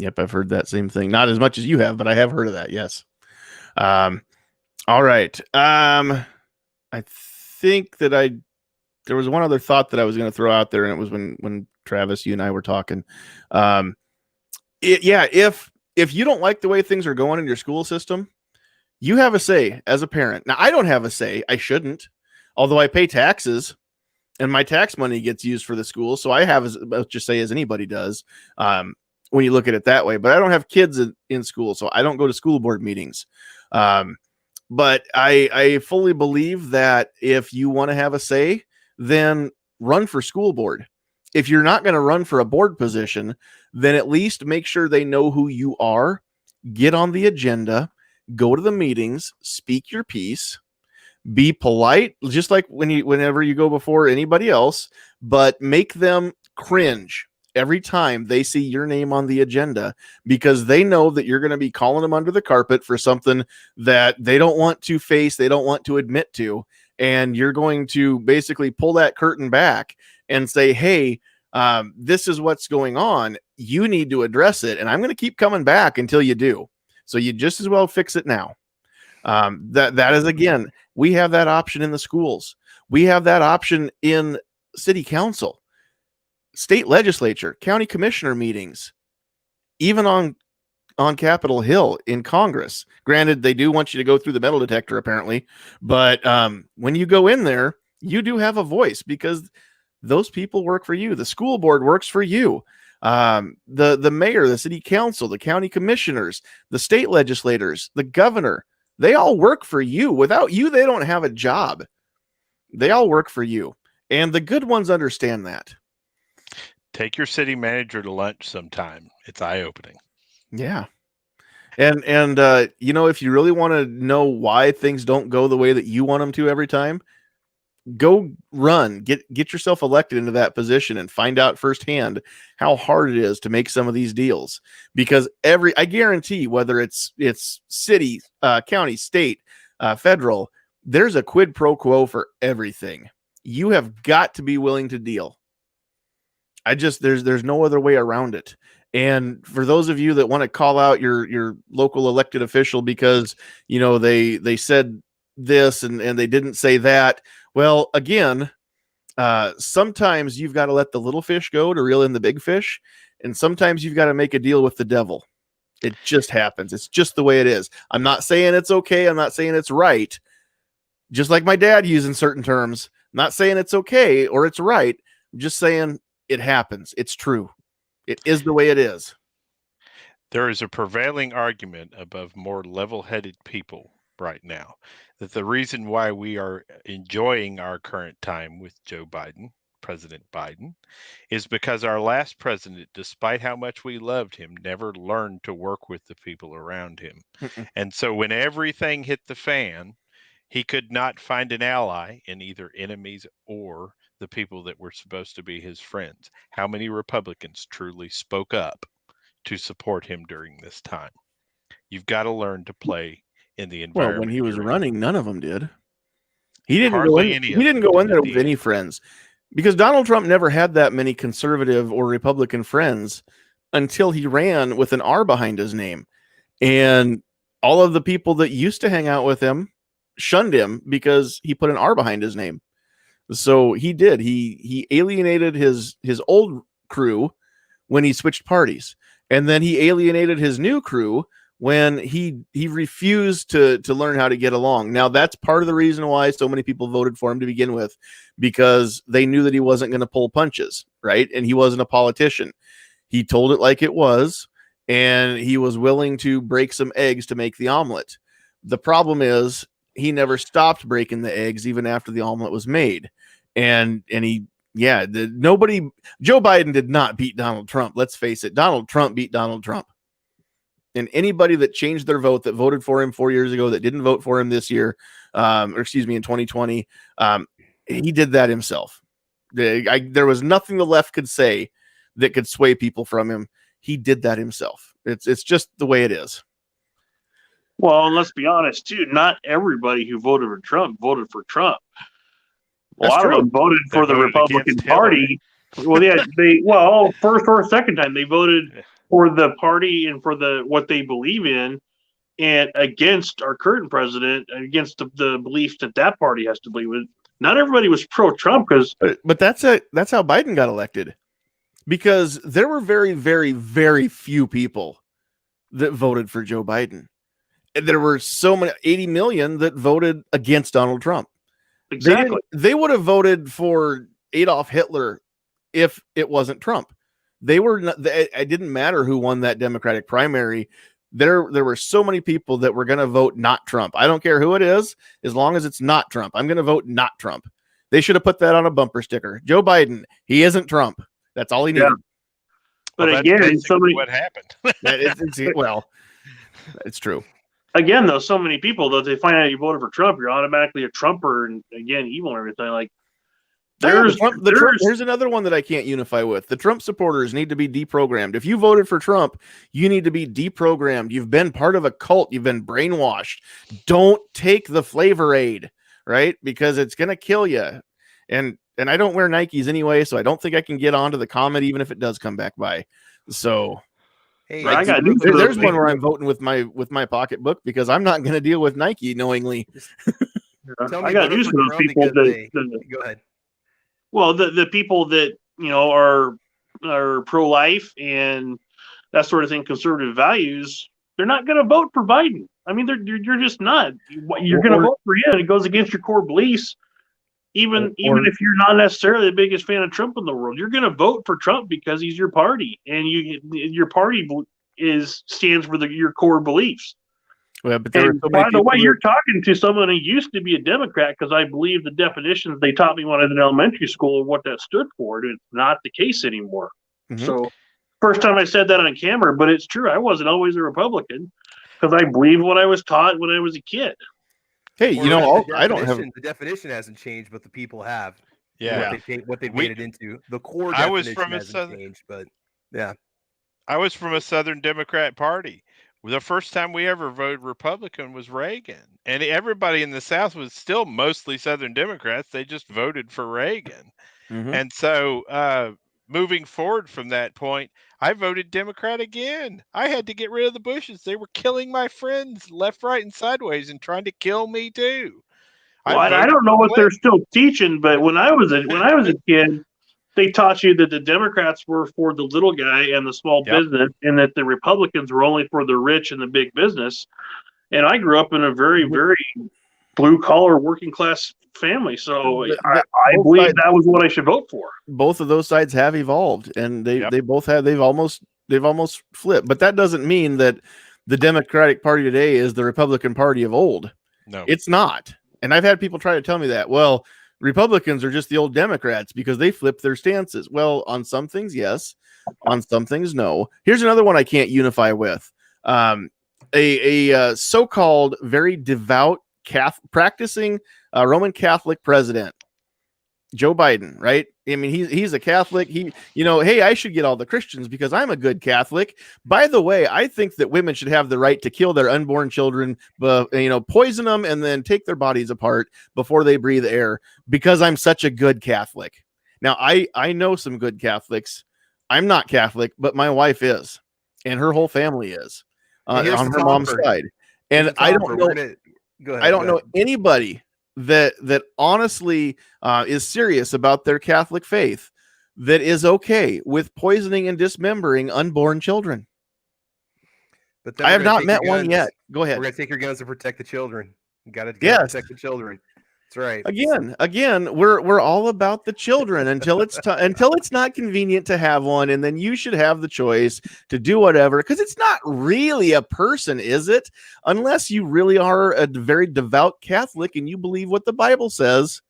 Yep, I've heard that same thing. Not as much as you have, but I have heard of that, yes. All right. I think that there was one other thought that I was going to throw out there, and it was when Travis, you and I were talking. If you don't like the way things are going in your school system, you have a say as a parent. Now, I don't have a say. I shouldn't, although I pay taxes, and my tax money gets used for the school, so I have as much a say as anybody does. When you look at it that way, but I don't have kids in school, so I don't go to school board meetings. But I fully believe that if you want to have a say, then run for school board. If you're not going to run for a board position, then at least make sure they know who you are, get on the agenda, go to the meetings, speak your piece, be polite, just like whenever you go before anybody else, but make them cringe every time they see your name on the agenda, because they know that you're going to be calling them under the carpet for something that they don't want to face, they don't want to admit to, and you're going to basically pull that curtain back and say, hey, this is what's going on. You need to address it, and I'm going to keep coming back until you do. So you just as well fix it now. That is, again, we have that option in the schools. We have that option in city council, state legislature, county commissioner meetings, even on Capitol Hill in Congress. Granted, they do want you to go through the metal detector, apparently, but when you go in there, you do have a voice because those people work for you. The school board works for you. The mayor, the city council, the county commissioners, the state legislators, the governor, they all work for you. Without you, they don't have a job. They all work for you. And the good ones understand that. Take your city manager to lunch sometime. It's eye-opening. Yeah. And if you really want to know why things don't go the way that you want them to every time, go run, get yourself elected into that position and find out firsthand how hard it is to make some of these deals. Because I guarantee, whether it's city, county, state, federal, there's a quid pro quo for everything. You have got to be willing to deal. There's no other way around it. And for those of you that want to call out your local elected official because, they said this and they didn't say that. Well, again, sometimes you've got to let the little fish go to reel in the big fish. And sometimes you've got to make a deal with the devil. It just happens. It's just the way it is. I'm not saying it's okay. I'm not saying it's right. Just like my dad using certain terms, I'm not saying it's okay or it's right. I'm just saying it happens. It's true. It is the way it is. There is a prevailing argument above more level-headed people right now that the reason why we are enjoying our current time with Joe Biden, President Biden, is because our last president, despite how much we loved him, never learned to work with the people around him. And so when everything hit the fan, he could not find an ally in either enemies or the people that were supposed to be his friends. How many Republicans truly spoke up to support him during this time? You've got to learn to play in the environment. Well, when he was you're running, in. none of them did. He didn't Hardly go in. any He of didn't them go in did there at with the any end. friends, because Donald Trump never had that many conservative or Republican friends until he ran with an R behind his name. And all of the people that used to hang out with him shunned him because he put an R behind his name. So he did. He alienated his old crew when he switched parties. And then he alienated his new crew when he refused to learn how to get along. Now, that's part of the reason why so many people voted for him to begin with, because they knew that he wasn't going to pull punches, right? And he wasn't a politician. He told it like it was, and he was willing to break some eggs to make the omelet. The problem is he never stopped breaking the eggs even after the omelet was made. And Joe Biden did not beat Donald Trump. Let's face it. Donald Trump beat Donald Trump. And anybody that changed their vote, that voted for him 4 years ago, that didn't vote for him this year, in 2020, he did that himself. There was nothing the left could say that could sway people from him. He did that himself. It's just the way it is. Well, and let's be honest too. Not everybody who voted for Trump voted for Trump. A lot of them voted for the Republican Party. Well, yeah, first or second time they voted for the party and for what they believe in, and against our current president, against the beliefs that party has to believe in. Not everybody was pro-Trump, but that's how Biden got elected, because there were very, very, very few people that voted for Joe Biden. There were so many, 80 million, that voted against Donald Trump. Exactly. They would have voted for Adolf Hitler if it wasn't Trump. They were not, it didn't matter who won that Democratic primary. There were so many people that were going to vote not Trump. I don't care who it is, as long as it's not Trump. I'm going to vote not Trump. They should have put that on a bumper sticker. Joe Biden, he isn't Trump. That's all he needed. Yeah. But again, what happened? It's true. Again, though, so many people, though, they find out you voted for Trump, you're automatically a Trumper and, again, evil and everything. Like, Here's another one that I can't unify with. The Trump supporters need to be deprogrammed. If you voted for Trump, you need to be deprogrammed. You've been part of a cult. You've been brainwashed. Don't take the flavor aid, right? Because it's going to kill you. And I don't wear Nikes anyway, so I don't think I can get onto the comment, even if it does come back by. So Hey, there's one where I'm voting with my pocketbook because I'm not going to deal with Nike knowingly. I got news for those people go ahead. Well, the people that are pro-life and that sort of thing, conservative values, they're not going to vote for Biden. I mean, you're just not. You're going to vote for him. It goes against your core beliefs. Even if you're not necessarily the biggest fan of Trump in the world, you're going to vote for Trump because he's your party, and your party stands for your core beliefs. Well, but by the way, you're talking to someone who used to be a Democrat, because I believe the definitions they taught me when I was in elementary school of what that stood for. And it's not the case anymore. Mm-hmm. So, first time I said that on camera, but it's true. I wasn't always a Republican because I believed what I was taught when I was a kid. Hey, I don't have the definition hasn't changed, but the people have. Yeah, what they've made it into. The core definition hasn't changed, but yeah. I was from a Southern Democrat party. The first time we ever voted Republican was Reagan, and everybody in the South was still mostly Southern Democrats. They just voted for Reagan. Mm-hmm. And so moving forward from that point, I voted Democrat again. I had to get rid of the Bushes. They were killing my friends left, right, and sideways and trying to kill me too. Well, I don't know what they're still teaching, but when I was a kid, they taught you that the Democrats were for the little guy and the small business, and that the Republicans were only for the rich and the big business. And I grew up in a very, very blue-collar, working-class family, so I believe that was what I should vote for. Both of those sides have evolved, and they've almost flipped. But that doesn't mean that the Democratic Party today is the Republican Party of old. No, it's not. And I've had people try to tell me that. Well, Republicans are just the old Democrats because they flip their stances. Well, on some things, yes. On some things, no. Here's another one I can't unify with. A so-called very devout practicing Roman Catholic president, Joe Biden, right? I mean, he's a Catholic. Hey, I should get all the Christians because I'm a good Catholic. By the way, I think that women should have the right to kill their unborn children, poison them and then take their bodies apart before they breathe air because I'm such a good Catholic. Now, I know some good Catholics. I'm not Catholic, but my wife is, and her whole family is on her mom's side. And I don't know. I don't know anybody that honestly is serious about their Catholic faith that is okay with poisoning and dismembering unborn children. But I have not met one yet. Go ahead. We're going to take your guns to protect the children. You got to protect the children. That's right. Again, we're all about the children until it's not convenient to have one, and then you should have the choice to do whatever, because it's not really a person, is it? Unless you really are a very devout Catholic and you believe what the Bible says,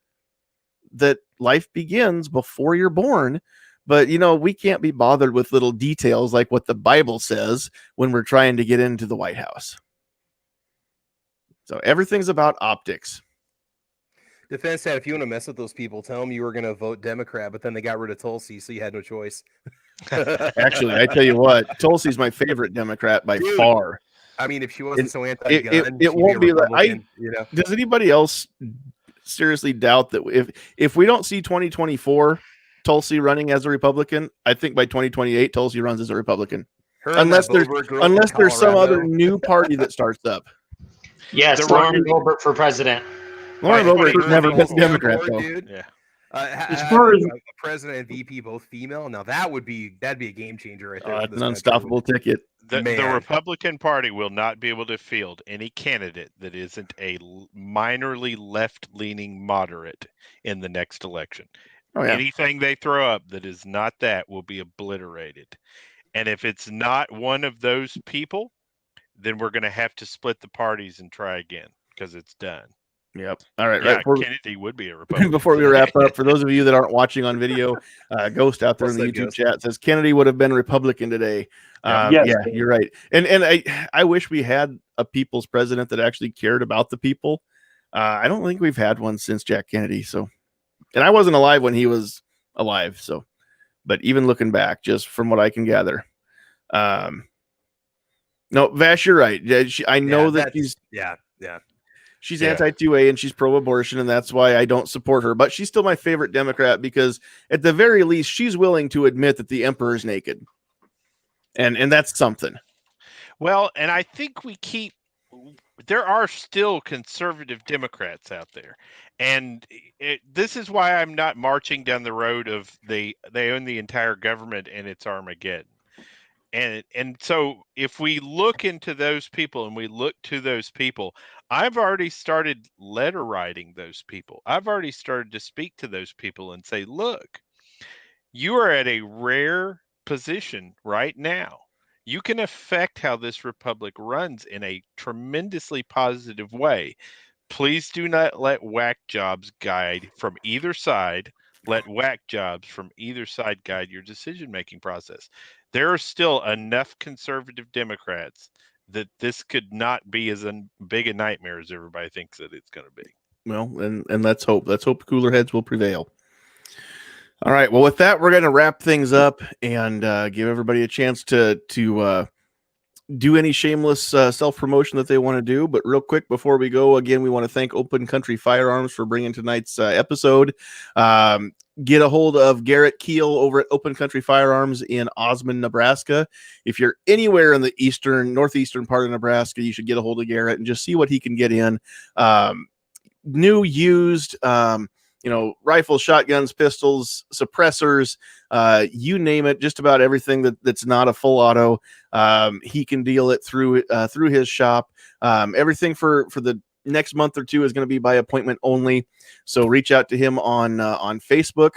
that life begins before you're born. But we can't be bothered with little details like what the Bible says when we're trying to get into the White House. So everything's about optics. Defense said, if you want to mess with those people, tell them you were going to vote Democrat, but then they got rid of Tulsi, so you had no choice. Actually, I tell you what, Tulsi's my favorite Democrat by far. I mean, if she wasn't so anti-gun, it won't be like Does anybody else seriously doubt that if we don't see 2024 Tulsi running as a Republican, I think by 2028 Tulsi runs as a Republican, unless there's some other new party that starts up. Yes, Lauren Boebert for president. Lauren Boebert has never been Democrat, though. Dude. Yeah. As far as the president and VP both female, now that'd be a game changer right there. That's an unstoppable ticket. The Republican Party will not be able to field any candidate that isn't a minorly left-leaning moderate in the next election. Oh, yeah. Anything they throw up that is not that will be obliterated. And if it's not one of those people, then we're going to have to split the parties and try again because it's done. Yep. All right. Yeah, right. Kennedy would be a Republican. Before we wrap up, for those of you that aren't watching on video, Ghost out there in the YouTube chat says Kennedy would have been Republican today. Yeah, you're right. And I wish we had a people's president that actually cared about the people. I don't think we've had one since Jack Kennedy. So And I wasn't alive when he was alive. So, but even looking back, just from what I can gather, no, Vash, you're right. I know that she's she's anti-2A and she's pro-abortion, and that's why I don't support her. But she's still my favorite Democrat because, at the very least, she's willing to admit that the emperor is naked, and that's something. Well, and I think there are still conservative Democrats out there, and this is why I'm not marching down the road of they own the entire government and it's Armageddon. And so if we look into those people and we look to those people, I've already started letter writing those people. I've already started to speak to those people and say, look, you are at a rare position right now. You can affect how this republic runs in a tremendously positive way. Please do not let whack jobs guide from either side. Let whack jobs from either side guide your decision-making process. There are still enough conservative Democrats that this could not be as big a nightmare as everybody thinks that it's going to be. Well, and let's hope cooler heads will prevail. All right. Well, with that, we're going to wrap things up and give everybody a chance to do any shameless self-promotion that they want to do. But real quick before we go, again, we want to thank Open Country Firearms for bringing tonight's episode. Get a hold of Garrett Keel over at Open Country Firearms in Osmond, Nebraska. If you're anywhere in the northeastern part of Nebraska, you should get a hold of Garrett and just see what he can get in. New, used, rifles, shotguns, pistols, suppressors, you name it, just about everything that's not a full auto. He can deal it through his shop. Everything for the next month or two is going to be by appointment only. So reach out to him on Facebook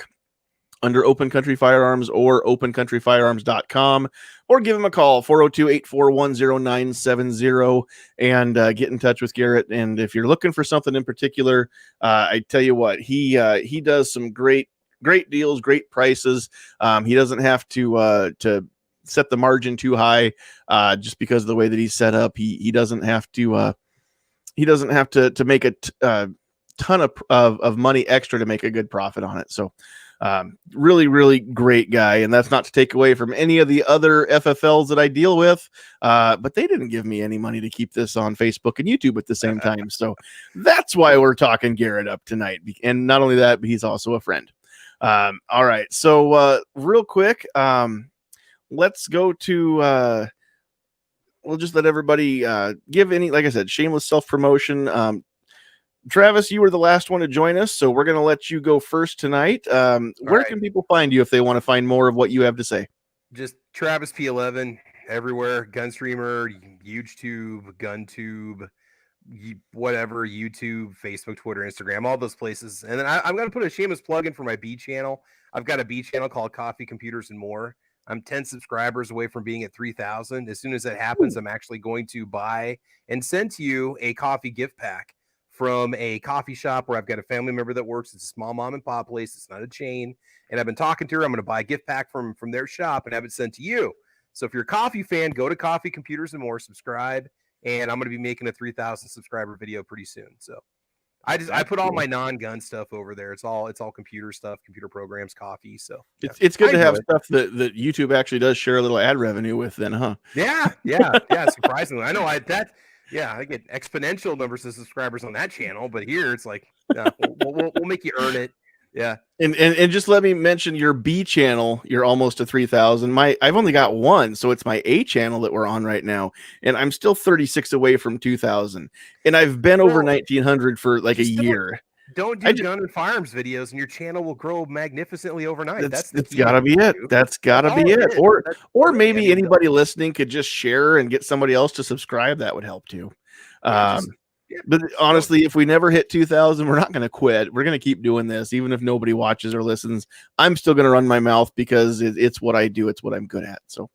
under Open Country Firearms or opencountryfirearms.com, or give him a call, 402-841-0970, and get in touch with Garrett. And if you're looking for something in particular, I tell you what, he does some great deals, great prices. He doesn't have to set the margin too high just because of the way that he's set up. He doesn't have to make a ton of money extra to make a good profit on it. So really, really great guy. And that's not to take away from any of the other FFLs that I deal with. But they didn't give me any money to keep this on Facebook and YouTube at the same time. So that's why we're talking Garrett up tonight. And not only that, but he's also a friend. All right. So real quick, let's go to we'll just let everybody give any, like I said, shameless self-promotion. Travis, you were the last one to join us, so we're going to let you go first tonight. Where can people find you if they want to find more of what you have to say? Just Travis P11 everywhere. Gunstreamer, YouTube, GunTube, whatever, YouTube, Facebook, Twitter, Instagram, all those places. And then I'm going to put a shameless plug in for my B channel. I've got a B channel called Coffee, Computers, and More. I'm 10 subscribers away from being at 3,000. As soon as that happens, I'm actually going to buy and send to you a coffee gift pack from a coffee shop where I've got a family member that works. It's a small mom and pop place. It's not a chain. And I've been talking to her. I'm going to buy a gift pack from their shop and have it sent to you. So if you're a coffee fan, go to Coffee, Computers, and More, subscribe. And I'm going to be making a 3,000 subscriber video pretty soon. So I put all my non-gun stuff over there. It's all computer stuff, computer programs, coffee. So yeah. It's good to have stuff that YouTube actually does share a little ad revenue with then, huh? Yeah. Surprisingly. I know I get exponential numbers of subscribers on that channel, but here it's like, we'll make you earn it. Yeah. And just let me mention your B channel. You're almost to 3,000. I've only got one, so it's my A channel that we're on right now, and I'm still 36 away from 2,000. And I've been over 1,900 for like a year. Don't do gun and firearms videos, and your channel will grow magnificently overnight. That's gotta be it. That's gotta be it. Or maybe anybody listening could just share and get somebody else to subscribe. That would help too. But honestly, if we never hit 2,000, we're not going to quit. We're going to keep doing this, even if nobody watches or listens. I'm still going to run my mouth because it's what I do. It's what I'm good at. So,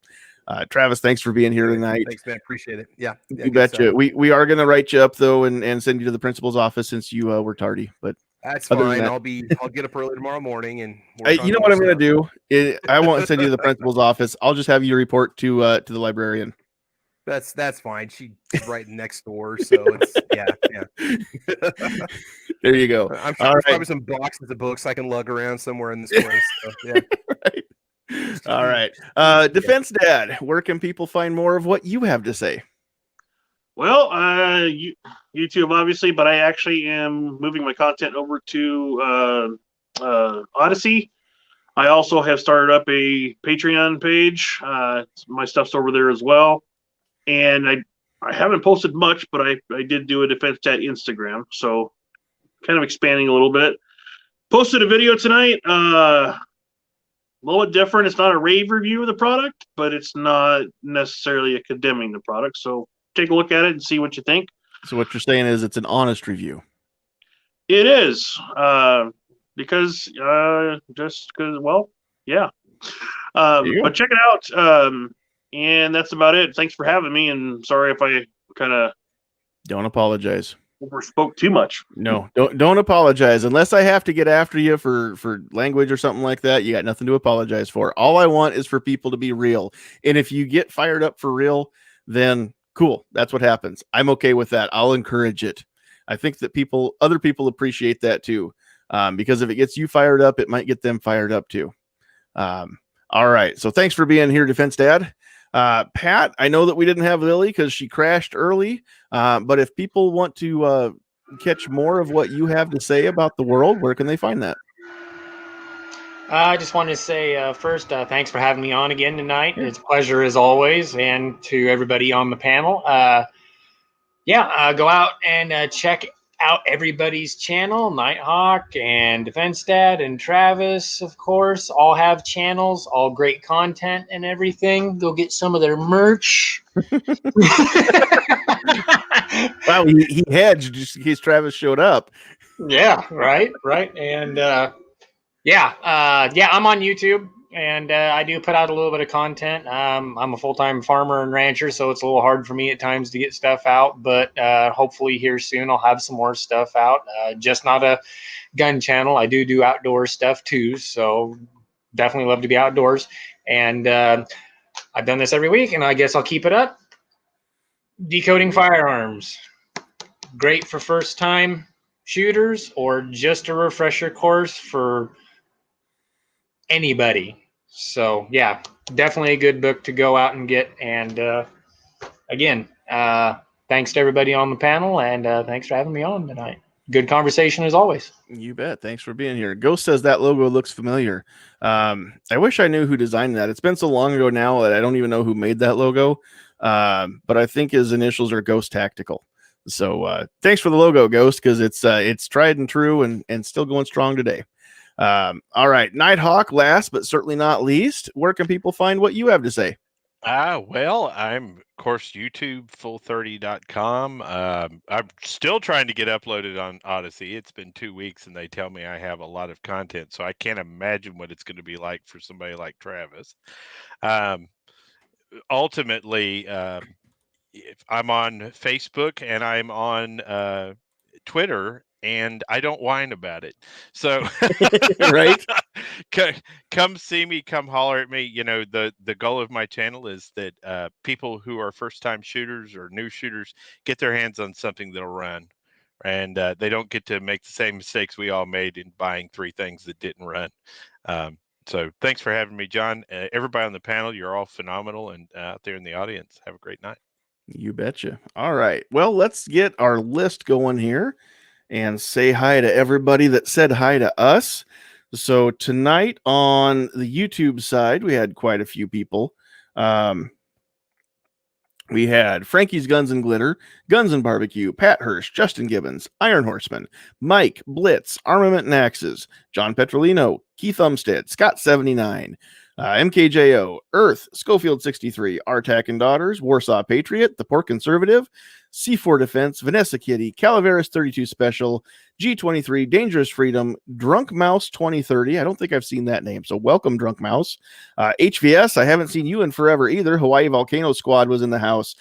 Travis, thanks for being here tonight. Thanks, man. Appreciate it. Yeah, you betcha. We are going to write you up though, and send you to the principal's office since you were tardy. But that's fine. I'll get up early tomorrow morning and you know what I'm going to do? I won't send you to the principal's office. I'll just have you report to the librarian. That's fine. She's right next door, so it's yeah. There you go. I'm sure All there's right. probably some boxes of books I can lug around somewhere in this place. So, yeah. Right. All right. Defense Dad, where can people find more of what you have to say? Well, YouTube obviously, but I actually am moving my content over to Odyssey. I also have started up a Patreon page. My stuff's over there as well, and I haven't posted much, but I did do a Defense Chat Instagram, so kind of expanding a little bit. Posted a video tonight. A little bit different. It's not a rave review of the product, but it's not necessarily a condemning the product. So take a look at it and see what you think. So what you're saying is it's an honest review. It is because just because, well, yeah. But check it out. And that's about it. Thanks for having me. And sorry if I kind of Don't apologize. overspoke too much. No, don't apologize unless I have to get after you for language or something like that. You got nothing to apologize for. All I want is for people to be real. And if you get fired up for real, then cool. That's what happens. I'm okay with that. I'll encourage it. I think that other people appreciate that too. Because if it gets you fired up, it might get them fired up too. All right. So thanks for being here, Defense Dad. Pat, I know that we didn't have Lily because she crashed early. But if people want to catch more of what you have to say about the world, where can they find that? I just wanted to say first, thanks for having me on again tonight. It's a pleasure as always, and to everybody on the panel. Go out and check out everybody's channel. Nighthawk and Defense Dad and Travis, of course, all have channels, all great content and everything. Go get some of their merch. Wow, he hedged just in case Travis showed up. Yeah, right. And I'm on YouTube, and I do put out a little bit of content. I'm a full-time farmer and rancher, so it's a little hard for me at times to get stuff out, but hopefully here soon I'll have some more stuff out. Just not a gun channel. I do outdoor stuff too, so definitely love to be outdoors. And I've done this every week, and I guess I'll keep it up. Decoding firearms. Great for first-time shooters or just a refresher course for anybody. So yeah, definitely a good book to go out and get. And again, thanks to everybody on the panel, and thanks for having me on tonight. Good conversation as always. You bet. Thanks for being here. Ghost says that logo looks familiar. I wish I knew who designed that. It's been so long ago now that I don't even know who made that logo. But I think his initials are Ghost Tactical. So thanks for the logo, Ghost, because it's tried and true and still going strong today. All right, Nighthawk, last but certainly not least, where can people find what you have to say? Well, I'm, of course, YouTube, full30.com. I'm still trying to get uploaded on Odyssey. It's been 2 weeks, and they tell me I have a lot of content, so I can't imagine what it's going to be like for somebody like Travis. Ultimately, I'm on Facebook and I'm on Twitter, and I don't whine about it. So, Right? Come see me, come holler at me. You know, the goal of my channel is that people who are first-time shooters or new shooters get their hands on something that'll run, and they don't get to make the same mistakes we all made in buying 3 things that didn't run. So thanks for having me, John. Everybody on the panel, you're all phenomenal, and out there in the audience, have a great night. You betcha. All right. Well, let's get our list going here and say hi to everybody that said hi to us. So tonight on the YouTube side, we had quite a few people. We had Frankie's Guns and Glitter, Guns and Barbecue, Pat Hirsch, Justin Gibbons, Iron Horseman, Mike, Blitz, Armament and Axes, John Petrolino, Keith Umstead, Scott 79, MKJO, Earth, Schofield 63, Artak and Daughters, Warsaw Patriot, The Poor Conservative, C4 Defense, Vanessa Kitty, Calaveras 32 Special, G23, Dangerous Freedom, Drunk Mouse 2030. I don't think I've seen that name, so welcome, Drunk Mouse. HVS, I haven't seen you in forever either. Hawaii Volcano Squad was in the house.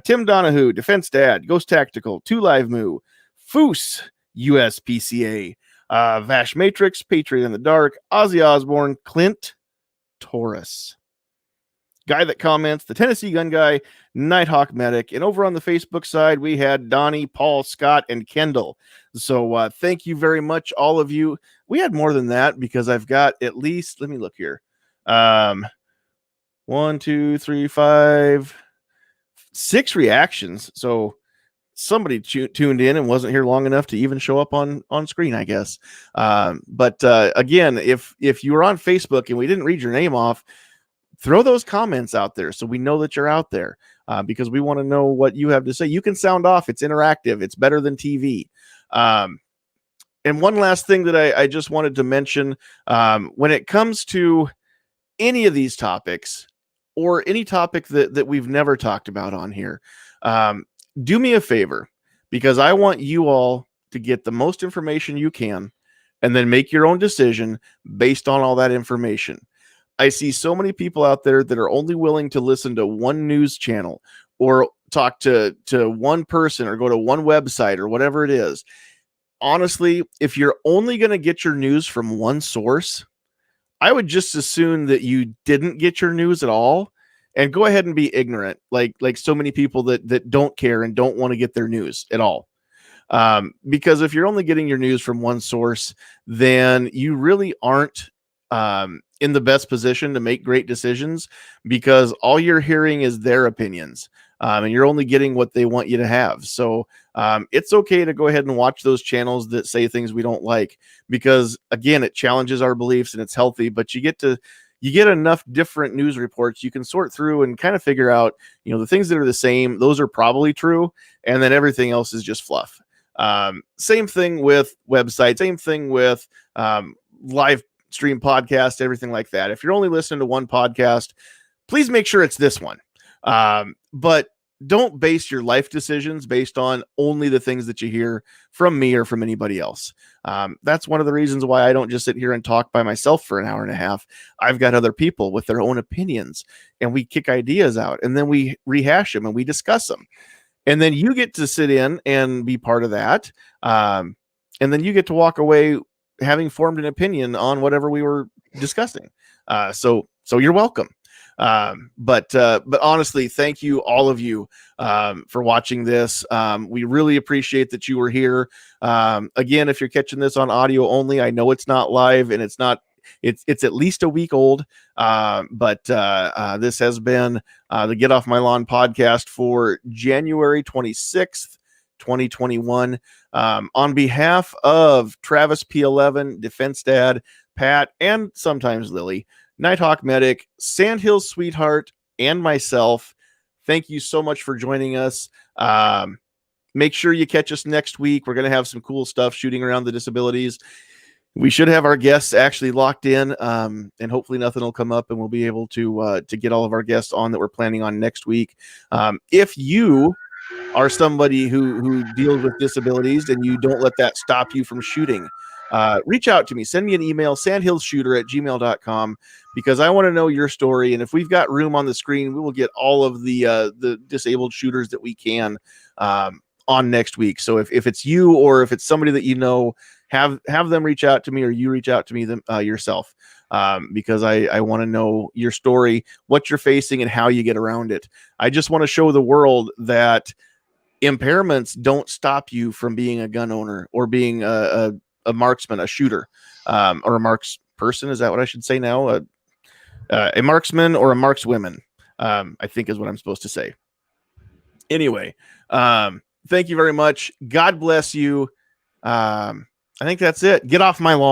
Tim Donahue, Defense Dad, Ghost Tactical, 2 Live Moo, Foose, USPCA, Vash Matrix, Patriot in the Dark, Ozzy Osbourne, Clint Taurus. Guy That Comments, the Tennessee Gun Guy, Nighthawk Medic, and over on the Facebook side, we had Donnie, Paul, Scott, and Kendall. So thank you very much, all of you. We had more than that because I've got at least, let me look here. 1, 2, 3, 5, 6 reactions. So somebody tuned in and wasn't here long enough to even show up on screen, I guess. But again, if you were on Facebook and we didn't read your name off, throw those comments out there so we know that you're out there, because we want to know what you have to say. You can sound off. It's interactive. It's better than TV. And one last thing that I just wanted to mention, when it comes to any of these topics or any topic that we've never talked about on here, do me a favor, because I want you all to get the most information you can and then make your own decision based on all that information. I see so many people out there that are only willing to listen to one news channel or talk to one person or go to one website or whatever it is. Honestly, if you're only going to get your news from one source, I would just assume that you didn't get your news at all and go ahead and be ignorant, like so many people that don't care and don't want to get their news at all. Because if you're only getting your news from one source, then you really aren't in the best position to make great decisions, because all you're hearing is their opinions, and you're only getting what they want you to have. So it's okay to go ahead and watch those channels that say things we don't like, because again, it challenges our beliefs and it's healthy. But you get enough different news reports, you can sort through and kind of figure out, the things that are the same, those are probably true, and then everything else is just fluff. Same thing with websites, same thing with live stream podcast, everything like that. If you're only listening to one podcast, please make sure it's this one. But don't base your life decisions based on only the things that you hear from me or from anybody else. That's one of the reasons why I don't just sit here and talk by myself for an hour and a half. I've got other people with their own opinions, and we kick ideas out, and then we rehash them and we discuss them. And then you get to sit in and be part of that. And then you get to walk away having formed an opinion on whatever we were discussing. So you're welcome. But honestly, thank you, all of you, for watching this. We really appreciate that you were here. Again, if you're catching this on audio only, I know it's not live and it's at least a week old. But this has been the Get Off My Lawn podcast for January 26th, 2021. On behalf of Travis P11, Defense Dad, Pat, and sometimes Lily, Nighthawk Medic, Sandhills Sweetheart, and myself, thank you so much for joining us. Make sure you catch us next week. We're going to have some cool stuff shooting around the disabilities. We should have our guests actually locked in, and hopefully nothing will come up, and we'll be able to get all of our guests on that we're planning on next week. If you are somebody who deals with disabilities and you don't let that stop you from shooting, reach out to me. Send me an email, sandhillsshooter@gmail.com, because I want to know your story. And if we've got room on the screen, we will get all of the disabled shooters that we can on next week. So if it's you or if it's somebody that you know, have them reach out to me, or you reach out to me yourself, because I want to know your story, what you're facing, and how you get around it. I just want to show the world that impairments don't stop you from being a gun owner or being a marksman, a shooter, or a marks person. Is that what I should say now? A marksman or a markswoman, I think is what I'm supposed to say. Anyway, thank you very much. God bless you. I think that's it. Get off my lawn.